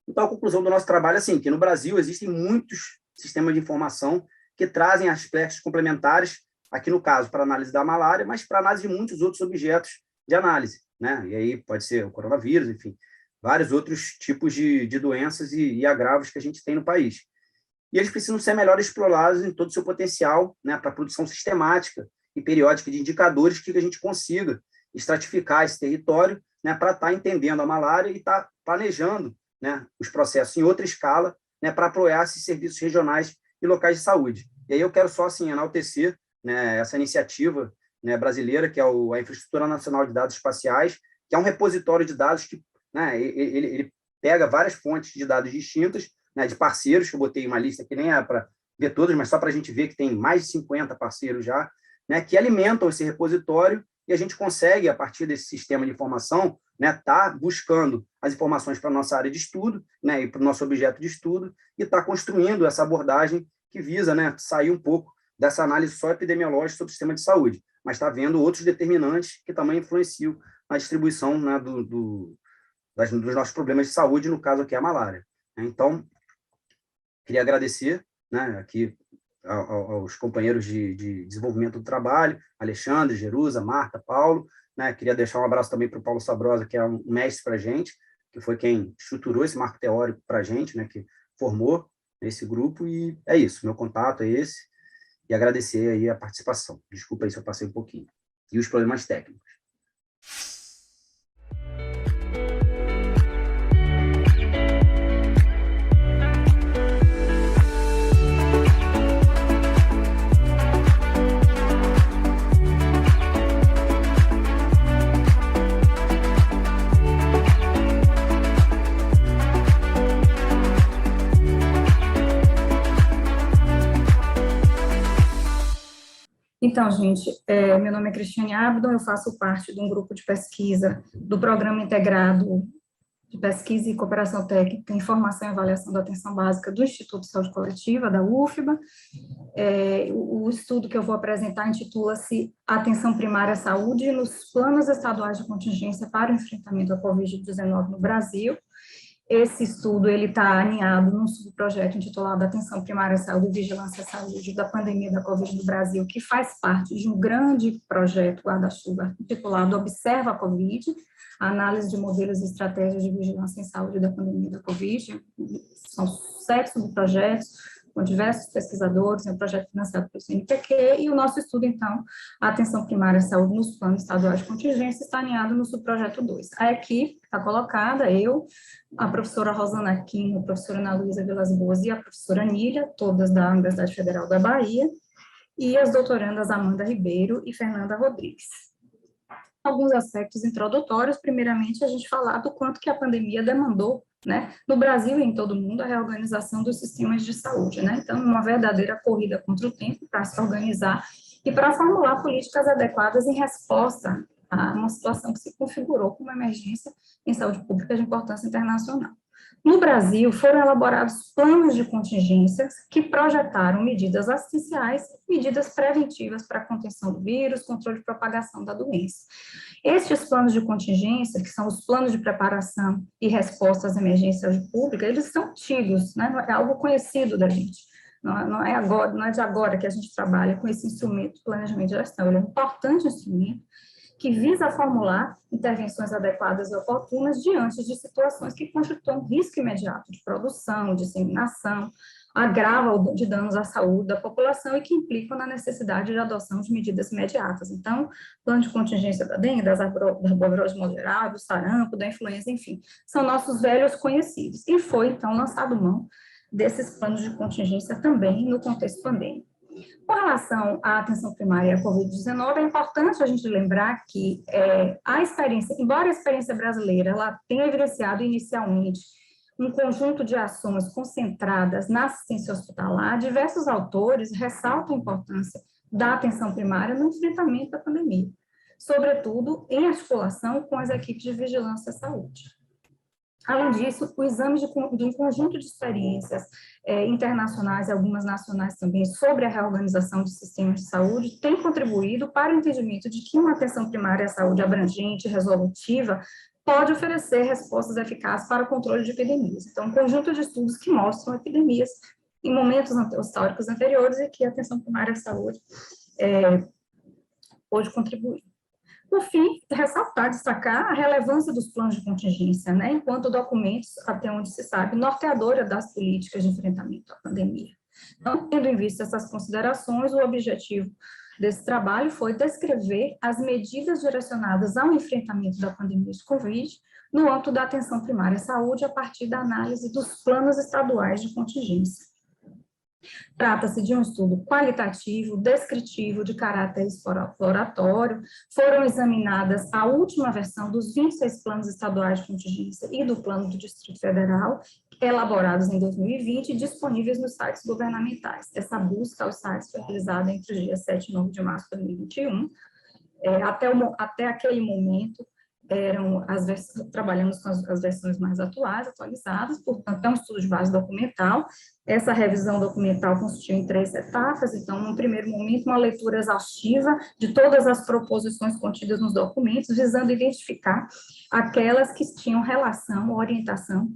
Então, a conclusão do nosso trabalho é assim, que no Brasil existem muitos sistemas de informação que trazem aspectos complementares, aqui no caso, para análise da malária, mas para análise de muitos outros objetos de análise, né? E aí pode ser o coronavírus, enfim, vários outros tipos de doenças e agravos que a gente tem no país. E eles precisam ser melhor explorados em todo o seu potencial, né, para a produção sistemática e periódica de indicadores que a gente consiga estratificar esse território, né, para estar entendendo a malária e estar planejando, né, os processos em outra escala, né, para apoiar esses serviços regionais e locais de saúde. E aí eu quero só assim, enaltecer, né, essa iniciativa, né, brasileira, que é a Infraestrutura Nacional de Dados Espaciais, que é um repositório de dados que, né, ele pega várias fontes de dados distintas, né, de parceiros, que eu botei uma lista que nem é para ver todos, mas só para a gente ver que tem mais de 50 parceiros já, né, que alimentam esse repositório, e a gente consegue, a partir desse sistema de informação, né, tá buscando as informações para a nossa área de estudo, né, e para o nosso objeto de estudo, e está construindo essa abordagem que visa, né, sair um pouco dessa análise só epidemiológica sobre o sistema de saúde, mas está vendo outros determinantes que também influenciam na distribuição, né, dos nossos problemas de saúde, no caso aqui a malária. Então, queria agradecer, né, aqui aos companheiros de desenvolvimento do trabalho, Alexandre, Jerusa, Marta, Paulo, né, queria deixar um abraço também para o Paulo Sabrosa, que é um mestre para a gente, que foi quem estruturou esse marco teórico para a gente, né, que formou esse grupo, e é isso, meu contato é esse, e agradecer aí a participação. Desculpa aí se eu passei um pouquinho. E os problemas técnicos. Então, gente, meu nome é Cristiane Abdon, eu faço parte de um grupo de pesquisa do Programa Integrado de Pesquisa e Cooperação Técnica em Formação e Avaliação da Atenção Básica do Instituto de Saúde Coletiva, da UFBA. O estudo que eu vou apresentar intitula-se Atenção Primária à Saúde nos Planos Estaduais de Contingência para o Enfrentamento à Covid-19 no Brasil. Esse estudo está alinhado num subprojeto intitulado Atenção Primária à Saúde e Vigilância à Saúde da Pandemia da Covid no Brasil, que faz parte de um grande projeto guarda-chuva intitulado Observa a Covid, a análise de modelos e estratégias de vigilância em saúde da pandemia da Covid. São 7 subprojetos, com diversos pesquisadores, um projeto financiado pelo CNPq, e o nosso estudo, então, a atenção primária à saúde nos planos estaduais de contingência, está alinhado no subprojeto 2. A equipe está colocada, eu, a professora Rosana Aquino, a professora Ana Luísa Vilas Boas e a professora Nília, todas da Universidade Federal da Bahia, e as doutorandas Amanda Ribeiro e Fernanda Rodrigues. Alguns aspectos introdutórios, primeiramente, a gente falar do quanto que a pandemia demandou, né, no Brasil e em todo o mundo, a reorganização dos sistemas de saúde, né, então uma verdadeira corrida contra o tempo para se organizar e para formular políticas adequadas em resposta a uma situação que se configurou como uma emergência em saúde pública de importância internacional. No Brasil, foram elaborados planos de contingências que projetaram medidas assistenciais, medidas preventivas para a contenção do vírus, controle de propagação da doença. Estes planos de contingência, que são os planos de preparação e resposta às emergências públicas, eles são antigos, né? É algo conhecido da gente. Não é agora, não é de agora que a gente trabalha com esse instrumento de planejamento de gestão. Ele é um importante instrumento que visa formular intervenções adequadas e oportunas diante de situações que constituem um risco imediato de produção, disseminação, agravo de danos à saúde da população e que implicam na necessidade de adoção de medidas imediatas. Então, plano de contingência da dengue, da arbovirose moderada, do sarampo, da influenza, enfim, são nossos velhos conhecidos. E foi, então, lançado mão desses planos de contingência também no contexto pandêmico. Com relação à atenção primária à Covid-19, é importante a gente lembrar que a experiência, embora a experiência brasileira ela tenha evidenciado inicialmente um conjunto de ações concentradas na assistência hospitalar, diversos autores ressaltam a importância da atenção primária no enfrentamento da pandemia, sobretudo em articulação com as equipes de vigilância à saúde. Além disso, o exame de um conjunto de experiências internacionais e algumas nacionais também sobre a reorganização de sistemas de saúde tem contribuído para o entendimento de que uma atenção primária à saúde abrangente e resolutiva pode oferecer respostas eficazes para o controle de epidemias. Então, um conjunto de estudos que mostram epidemias em momentos históricos anteriores e que a atenção primária à saúde pode contribuir. Por fim, ressaltar, destacar a relevância dos planos de contingência, né, enquanto documentos, até onde se sabe, norteadora das políticas de enfrentamento à pandemia. Então, tendo em vista essas considerações, o objetivo desse trabalho foi descrever as medidas direcionadas ao enfrentamento da pandemia de Covid no âmbito da atenção primária à saúde a partir da análise dos planos estaduais de contingência. Trata-se de um estudo qualitativo, descritivo, de caráter exploratório. Foram examinadas a última versão dos 26 planos estaduais de contingência e do plano do Distrito Federal, elaborados em 2020 e disponíveis nos sites governamentais. Essa busca aos sites foi realizada entre os dias 7 e 9 de março de 2021. Até aquele momento, trabalhamos com as versões mais atualizadas, portanto, é um estudo de base documental. Essa revisão documental consistiu em 3 etapas, então, no primeiro momento, uma leitura exaustiva de todas as proposições contidas nos documentos, visando identificar aquelas que tinham relação ou orientação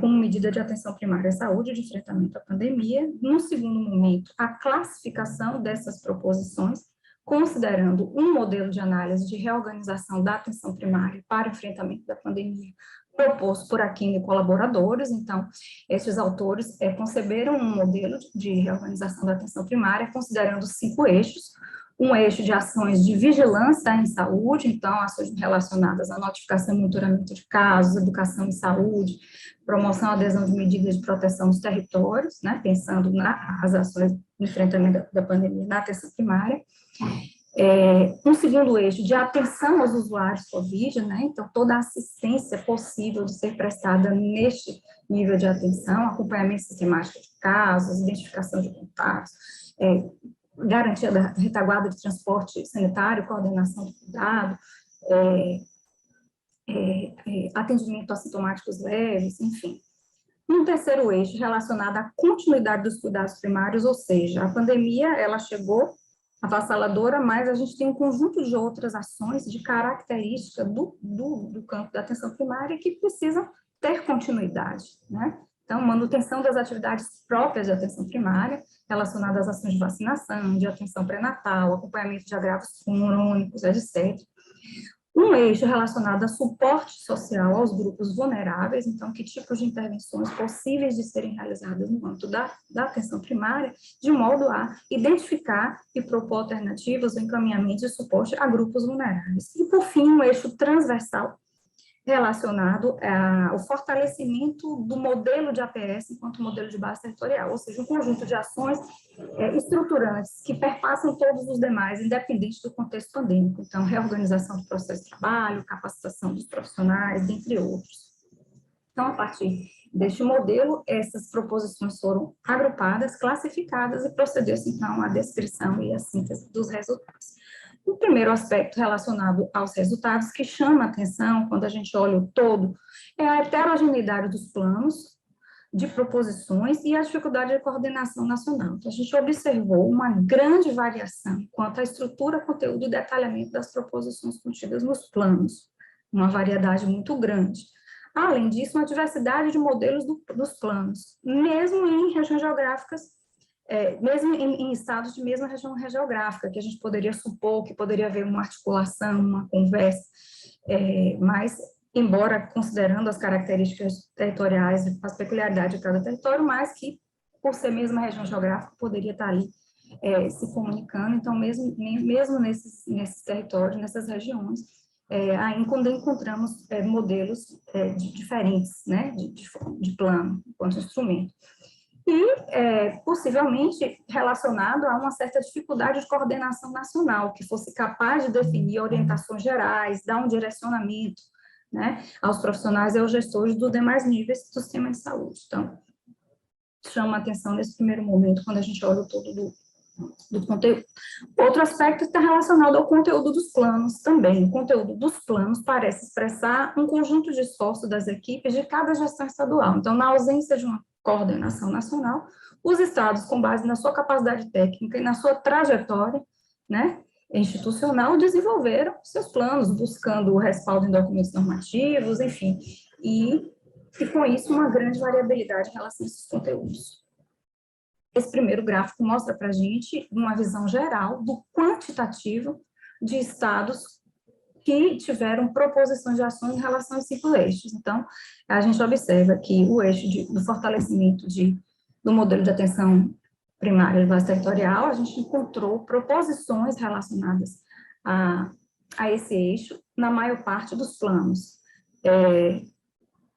como medida de atenção primária à saúde e de enfrentamento à pandemia. No segundo momento, a classificação dessas proposições, considerando um modelo de análise de reorganização da atenção primária para o enfrentamento da pandemia, proposto por Aquino e colaboradores. Então, esses autores conceberam um modelo de reorganização da atenção primária, considerando 5 eixos: um eixo de ações de vigilância em saúde, então, ações relacionadas à notificação e monitoramento de casos, educação em saúde, promoção e adesão de medidas de proteção dos territórios, né, pensando nas ações de enfrentamento da pandemia na atenção primária. Um segundo eixo de atenção aos usuários COVID, né, então toda a assistência possível de ser prestada neste nível de atenção, acompanhamento sistemático de casos, identificação de contatos, garantia da retaguarda de transporte sanitário, coordenação do cuidado, atendimento assintomáticos leves, enfim. Um terceiro eixo relacionado à continuidade dos cuidados primários, ou seja, a pandemia, ela chegou avassaladora, mas a gente tem um conjunto de outras ações de característica do campo da atenção primária que precisam ter continuidade, né? Então, manutenção das atividades próprias de atenção primária, relacionadas às ações de vacinação, de atenção pré-natal, acompanhamento de agravos crônicos, etc. Um eixo relacionado a suporte social aos grupos vulneráveis, então, que tipos de intervenções possíveis de serem realizadas no âmbito da atenção primária, de modo a identificar e propor alternativas ou encaminhamentos de suporte a grupos vulneráveis. E, por fim, um eixo transversal relacionado ao fortalecimento do modelo de APS enquanto modelo de base territorial, ou seja, um conjunto de ações estruturantes que perpassam todos os demais, independente do contexto pandêmico. Então, reorganização do processo de trabalho, capacitação dos profissionais, dentre outros. Então, a partir deste modelo, essas proposições foram agrupadas, classificadas e procedeu-se, então, à descrição e à síntese dos resultados. O primeiro aspecto relacionado aos resultados que chama a atenção quando a gente olha o todo é a heterogeneidade dos planos, de proposições e a dificuldade de coordenação nacional. Então, a gente observou uma grande variação quanto à estrutura, conteúdo e detalhamento das proposições contidas nos planos, uma variedade muito grande. Além disso, uma diversidade de modelos dos planos, mesmo em regiões geográficas, mesmo em estados de mesma região geográfica, que a gente poderia supor que poderia haver uma articulação, uma conversa, mas embora considerando as características territoriais, as peculiaridades de cada território, mas que, por ser mesma região geográfica, poderia estar ali se comunicando. Então, mesmo nesses territórios, nessas regiões, ainda encontramos modelos diferentes, né, de plano, enquanto instrumento. E, possivelmente, relacionado a uma certa dificuldade de coordenação nacional, que fosse capaz de definir orientações gerais, dar um direcionamento, né, aos profissionais e aos gestores dos demais níveis do sistema de saúde. Então, chama a atenção nesse primeiro momento, quando a gente olha o todo do conteúdo. Outro aspecto está relacionado ao conteúdo dos planos também. O conteúdo dos planos parece expressar um conjunto de esforços das equipes de cada gestão estadual. Então, na ausência de uma coordenação nacional, os estados, com base na sua capacidade técnica e na sua trajetória, né, institucional, desenvolveram seus planos, buscando o respaldo em documentos normativos, enfim, e com isso uma grande variabilidade em relação a esses conteúdos. Esse primeiro gráfico mostra para a gente uma visão geral do quantitativo de estados que tiveram proposições de ações em relação aos 5 eixos. Então, a gente observa que o eixo do fortalecimento do modelo de atenção primária de base territorial, a gente encontrou proposições relacionadas a esse eixo na maior parte dos planos.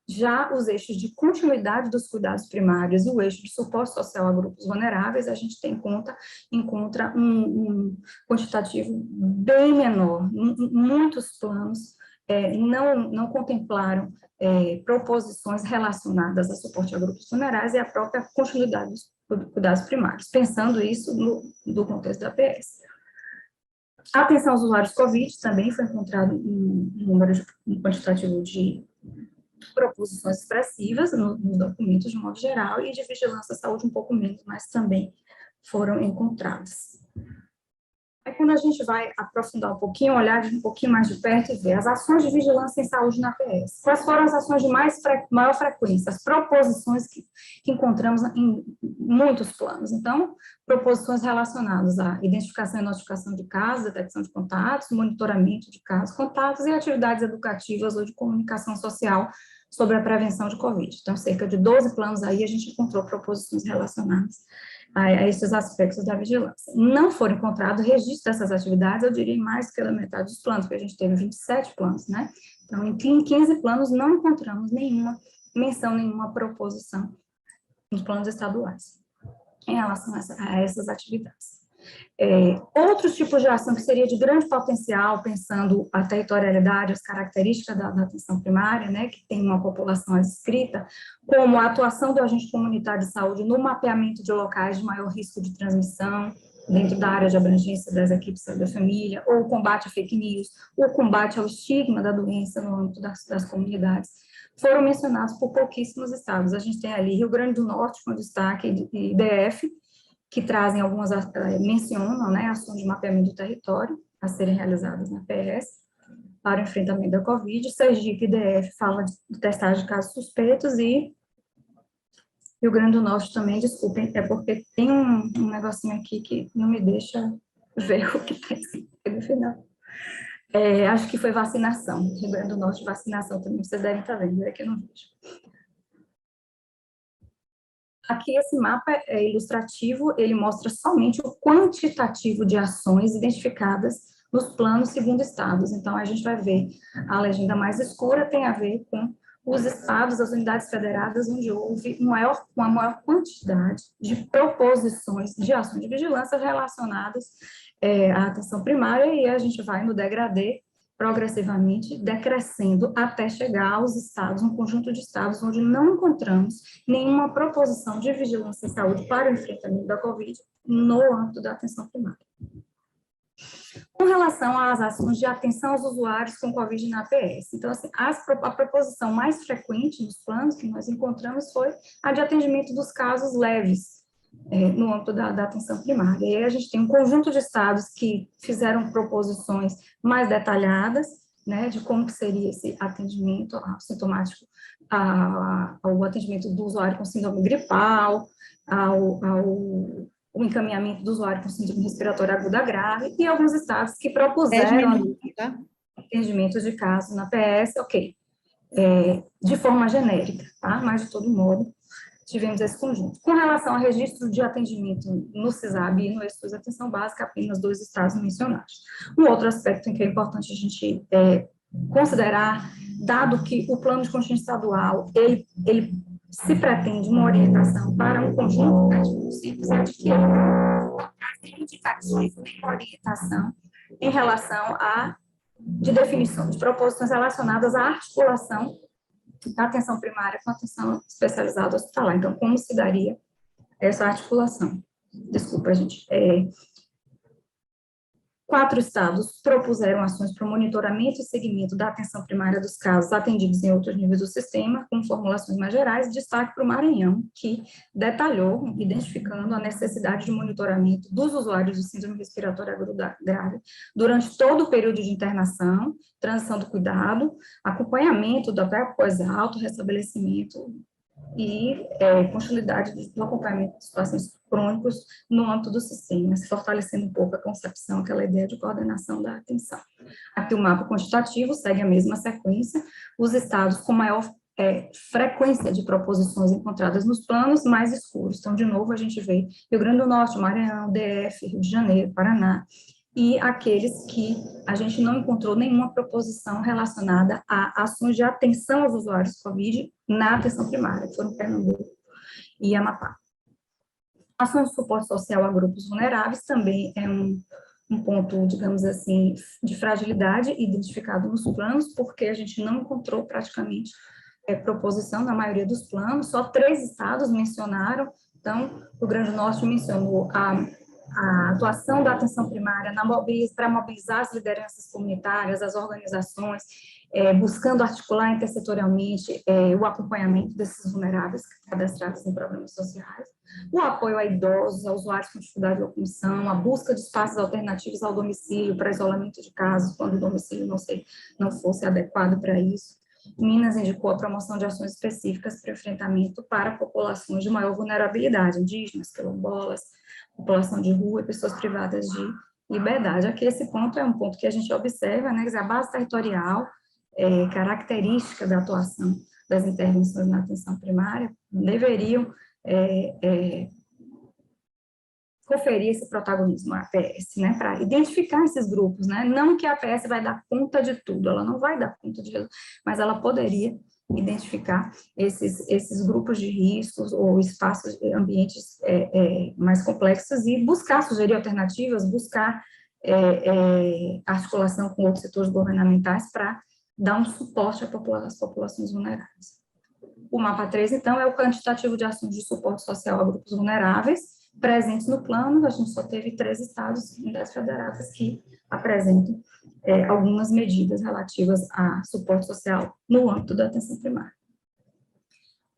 Já os eixos de continuidade dos cuidados primários e o eixo de suporte social a grupos vulneráveis, a gente encontra um quantitativo bem menor. Muitos planos não contemplaram proposições relacionadas a suporte a grupos vulneráveis e a própria continuidade dos cuidados primários, pensando isso no contexto da APS. A atenção aos usuários COVID também foi encontrado um quantitativo de proposições expressivas nos documentos de modo geral e de vigilância à saúde um pouco menos, mas também foram encontradas. Aí, quando a gente vai aprofundar um pouquinho, olhar um pouquinho mais de perto e ver as ações de vigilância em saúde na APS. Quais foram as ações de maior frequência, as proposições que encontramos em muitos planos? Então, proposições relacionadas à identificação e notificação de casos, detecção de contatos, monitoramento de casos, contatos e atividades educativas ou de comunicação social sobre a prevenção de Covid. Então, cerca de 12 planos aí a gente encontrou proposições relacionadas a esses aspectos da vigilância. Não foram encontrados registros dessas atividades, eu diria mais que a metade dos planos, porque a gente teve 27 planos, né? Então, em 15 planos não encontramos nenhuma menção, nenhuma proposição nos planos estaduais em relação a essas atividades. Outros tipos de ação que seria de grande potencial, pensando a territorialidade, as características da atenção primária, né, que tem uma população adscrita, como a atuação do agente comunitário de saúde no mapeamento de locais de maior risco de transmissão, dentro da área de abrangência das equipes de saúde da família, ou o combate a fake news, o combate ao estigma da doença no âmbito das comunidades, foram mencionados por pouquíssimos estados. A gente tem ali Rio Grande do Norte com destaque e DF, que trazem algumas, mencionam, né, ações de mapeamento do território a serem realizadas na PS para o enfrentamento da Covid. Sergipe e DF fala de testagem de casos suspeitos e Rio Grande do Norte também, desculpem, é porque tem um negocinho aqui que não me deixa ver o que está escrito no final. Acho que foi vacinação, Rio Grande do Norte, vacinação também, vocês devem estar vendo, é que eu não vejo. Aqui esse mapa é ilustrativo, ele mostra somente o quantitativo de ações identificadas nos planos segundo estados. Então, a gente vai ver a legenda mais escura tem a ver com os estados, as unidades federadas, onde houve uma maior quantidade de proposições de ações de vigilância relacionadas à atenção primária, e a gente vai no degradê progressivamente decrescendo até chegar aos estados, um conjunto de estados onde não encontramos nenhuma proposição de vigilância em saúde para o enfrentamento da Covid no âmbito da atenção primária. Com relação às ações de atenção aos usuários com Covid na APS, então, assim, a proposição mais frequente nos planos que nós encontramos foi a de atendimento dos casos leves, no âmbito da atenção primária. E aí a gente tem um conjunto de estados que fizeram proposições mais detalhadas, né, de como que seria esse atendimento sintomático, ao atendimento do usuário com síndrome gripal, o encaminhamento do usuário com síndrome respiratória aguda grave, e alguns estados que 10 propuseram minutos, tá? atendimento de casos na PS, ok, de forma genérica, tá? Mas, de todo modo, tivemos esse conjunto. Com relação ao registro de atendimento no CISAB e no SUS Atenção Básica, apenas 2 estados mencionados. Um outro aspecto em que é importante a gente considerar, dado que o plano de contingência estadual, ele se pretende uma orientação para um conjunto de municípios, é de que tem indicações de orientação em relação de definição de proposições relacionadas à articulação da atenção primária com a atenção especializada hospitalar. Então, como se daria essa articulação? Desculpa, gente. 4 estados propuseram ações para o monitoramento e seguimento da atenção primária dos casos atendidos em outros níveis do sistema, com formulações mais gerais, destaque para o Maranhão, que detalhou, identificando a necessidade de monitoramento dos usuários de síndrome respiratória aguda grave durante todo o período de internação, transição do cuidado, acompanhamento do pós-alto, restabelecimento e continuidade do acompanhamento de pacientes crônicos no âmbito do sistema, se fortalecendo um pouco a concepção, aquela ideia de coordenação da atenção. Aqui o mapa quantitativo segue a mesma sequência, os estados com maior frequência de proposições encontradas nos planos mais escuros. Então, de novo, a gente vê Rio Grande do Norte, Maranhão, DF, Rio de Janeiro, Paraná, e aqueles que a gente não encontrou nenhuma proposição relacionada a ações de atenção aos usuários COVID na atenção primária, que foram Pernambuco e Amapá. Ações de suporte social a grupos vulneráveis também é um ponto, digamos assim, de fragilidade identificado nos planos, porque a gente não encontrou praticamente proposição na maioria dos planos, só 3 estados mencionaram. Então, o Rio Grande do Norte mencionou a atuação da atenção primária para mobilizar as lideranças comunitárias, as organizações, buscando articular intersetorialmente o acompanhamento desses vulneráveis cadastrados em programas sociais, o apoio a idosos, a usuários com dificuldade de locomoção, a busca de espaços alternativos ao domicílio para isolamento de casos, quando o domicílio não fosse adequado para isso. Minas indicou a promoção de ações específicas para enfrentamento para populações de maior vulnerabilidade, indígenas, quilombolas, população de rua e pessoas privadas de liberdade. Aqui esse ponto é um ponto que a gente observa, né, que a base territorial, característica da atuação das intervenções na atenção primária, deveriam conferir esse protagonismo à APS, né, para identificar esses grupos, né, não que a APS vai dar conta de tudo, ela não vai dar conta de tudo, mas ela poderia identificar esses grupos de riscos ou espaços, ambientes mais complexos e buscar, sugerir alternativas, buscar articulação com outros setores governamentais para dar um suporte às populações vulneráveis. O mapa 3, então, é o quantitativo de ações de suporte social a grupos vulneráveis presentes no plano. A gente só teve 3 estados e 10 federadas que apresentam algumas medidas relativas a suporte social no âmbito da atenção primária.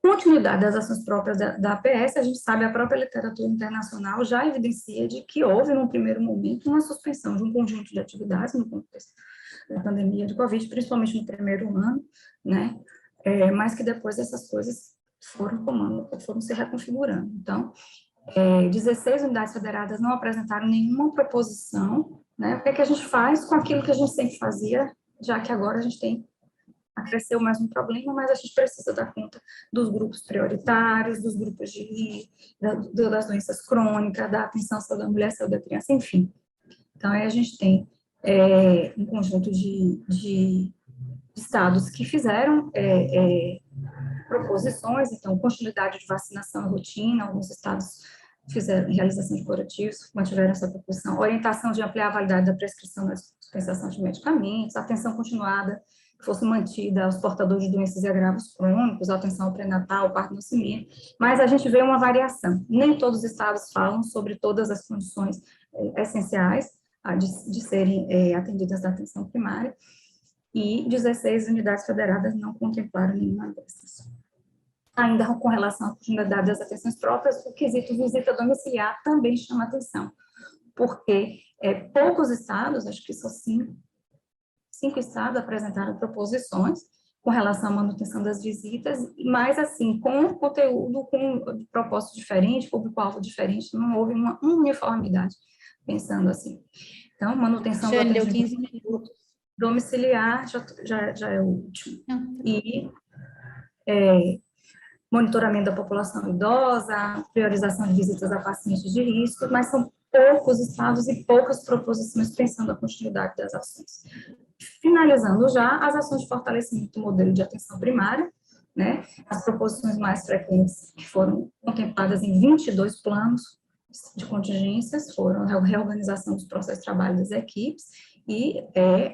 Continuidade das ações próprias da APS, a gente sabe, a própria literatura internacional já evidencia de que houve, num primeiro momento, uma suspensão de um conjunto de atividades no contexto da pandemia de Covid, principalmente no primeiro ano, né, mas que depois essas coisas foram se reconfigurando. Então, 16 unidades federadas não apresentaram nenhuma proposição, né? O que é que a gente faz com aquilo que a gente sempre fazia, já que agora a gente cresceu mais um problema, mas a gente precisa dar conta dos grupos prioritários, dos grupos das doenças crônicas, da atenção à saúde da mulher, saúde da criança, enfim. Então, aí a gente tem um conjunto de estados que fizeram proposições, então, continuidade de vacinação e rotina, alguns estados fizeram realização de curativos, mantiveram essa proposição, orientação de ampliar a validade da prescrição na dispensação de medicamentos, atenção continuada que fosse mantida aos portadores de doenças e agravos crônicos, atenção ao pré-natal, parto e nascimento, mas a gente vê uma variação. Nem todos os estados falam sobre todas as condições essenciais de serem atendidas da atenção primária, e 16 unidades federadas não contemplaram nenhuma dessas. Ainda com relação à continuidade das atenções próprias, o quesito visita domiciliar também chama atenção, porque poucos estados, acho que só cinco estados apresentaram proposições com relação à manutenção das visitas, mas assim, com conteúdo, com propósito diferente, público-alvo diferente, não houve uma uniformidade, pensando assim. Então, manutenção do Deu atendimento 15 minutos. domiciliar já é o último. E monitoramento da população idosa, priorização de visitas a pacientes de risco, mas são poucos estados e poucas proposições pensando a continuidade das ações. Finalizando já, as ações de fortalecimento do modelo de atenção primária, né? As proposições mais frequentes que foram contempladas em 22 planos de contingências foram a reorganização dos processos de trabalho das equipes e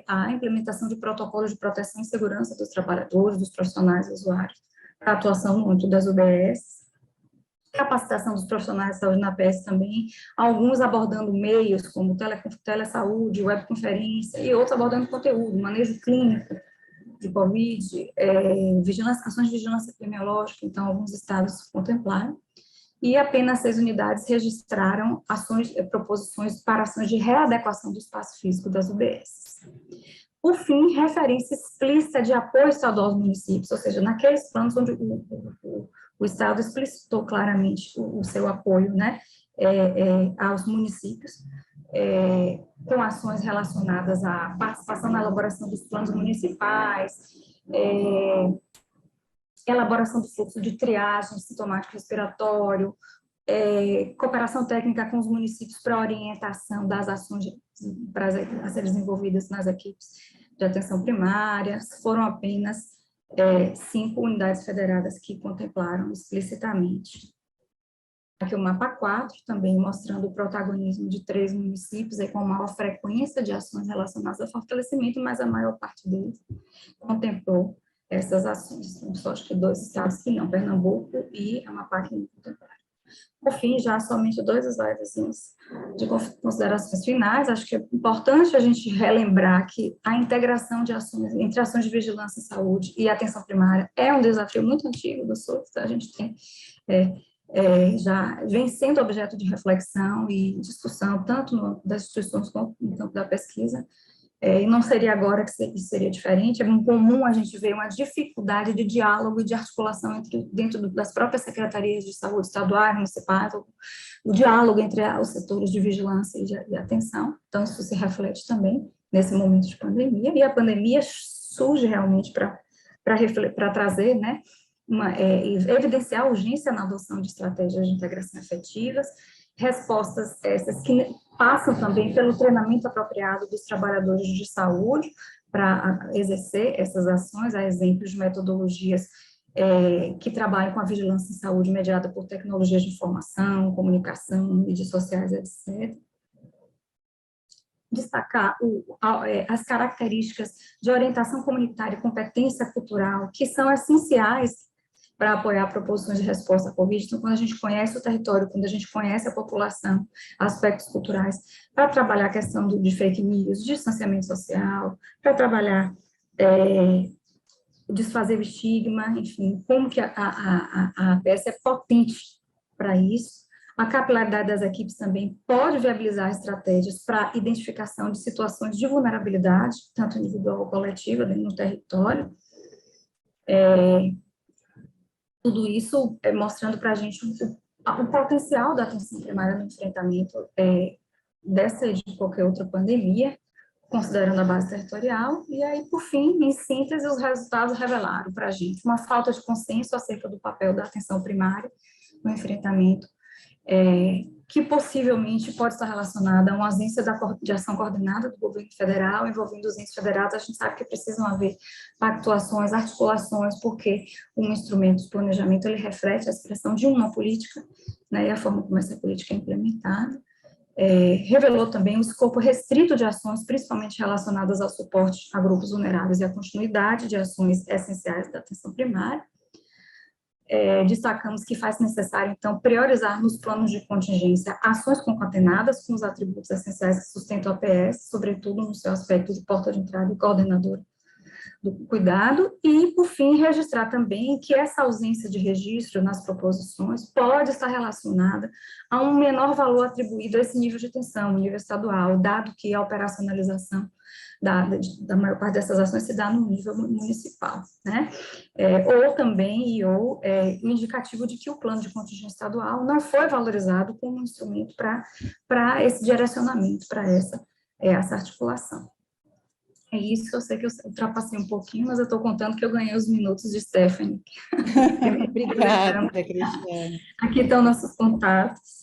a implementação de protocolos de proteção e segurança dos trabalhadores, dos profissionais e usuários, a atuação no âmbito das UBS, capacitação dos profissionais de saúde na PS também, alguns abordando meios como telesaúde, webconferência, e outros abordando conteúdo, manejo clínico de COVID, ações de vigilância epidemiológica, então alguns estados contemplaram, e apenas 6 unidades registraram proposições para ações de readequação do espaço físico das UBS. Por fim, referência explícita de apoio estadual aos municípios, ou seja, naqueles planos onde o Estado explicitou claramente o seu apoio, né, aos municípios, com ações relacionadas à participação na elaboração dos planos municipais, elaboração do fluxo de triagem sintomático respiratório, cooperação técnica com os municípios para orientação das ações a serem desenvolvidas nas equipes de atenção primária. Foram apenas 5 unidades federadas que contemplaram explicitamente. Aqui o mapa 4, também mostrando o protagonismo de 3 municípios, com maior frequência de ações relacionadas ao fortalecimento, mas a maior parte deles contemplou essas ações. Então, só acho que 2 estados que não, Pernambuco e Amapá que não contemplaram. Por fim, já somente 2 slides de considerações finais. Acho que é importante a gente relembrar que a integração de ações entre ações de vigilância em saúde e atenção primária é um desafio muito antigo do SUS. A gente tem já vem sendo objeto de reflexão e discussão tanto das instituições quanto no campo da pesquisa. E não seria agora que seria diferente. É muito comum a gente ver uma dificuldade de diálogo e de articulação dentro das próprias secretarias de saúde estaduais, municipais, o diálogo entre os setores de vigilância e atenção. Então, isso se reflete também nesse momento de pandemia, e a pandemia surge realmente para trazer, né, evidenciar a urgência na adoção de estratégias de integração efetivas, respostas essas que passam também pelo treinamento apropriado dos trabalhadores de saúde para exercer essas ações, a exemplo de metodologias que trabalham com a vigilância em saúde mediada por tecnologias de informação, comunicação, mídias sociais, etc. Destacar as características de orientação comunitária e competência cultural, que são essenciais para apoiar proposições de resposta à Covid. Então, quando a gente conhece o território, quando a gente conhece a população, aspectos culturais, para trabalhar a questão de fake news, distanciamento social, para trabalhar desfazer o estigma, enfim, como que a APS é potente para isso. A capilaridade das equipes também pode viabilizar estratégias para identificação de situações de vulnerabilidade, tanto individual ou coletiva, no território. Tudo isso mostrando para a gente o potencial da atenção primária no enfrentamento dessa e de qualquer outra pandemia, considerando a base territorial. E aí, por fim, em síntese, os resultados revelaram para a gente uma falta de consenso acerca do papel da atenção primária no enfrentamento, que possivelmente pode estar relacionada a uma ausência de ação coordenada do governo federal, envolvendo os entes federados. A gente sabe que precisam haver pactuações, articulações, porque um instrumento de planejamento, ele reflete a expressão de uma política, né, e a forma como essa política é implementada. Revelou também um escopo restrito de ações, principalmente relacionadas ao suporte a grupos vulneráveis e à continuidade de ações essenciais da atenção primária. destacamos que faz necessário, então, priorizar nos planos de contingência ações concatenadas com os atributos essenciais que sustentam a APS, sobretudo no seu aspecto de porta de entrada e coordenadora do cuidado, e, por fim, registrar também que essa ausência de registro nas proposições pode estar relacionada a um menor valor atribuído a esse nível de atenção, nível estadual, dado que a operacionalização da maior parte dessas ações se dá no nível municipal, né? Ou também, o indicativo de que o plano de contingência estadual não foi valorizado como um instrumento para esse direcionamento, para essa articulação. É isso, eu sei que eu ultrapassei um pouquinho, mas eu estou contando que eu ganhei os minutos de Stephanie. Obrigada, Cristiane. Aqui estão nossos contatos.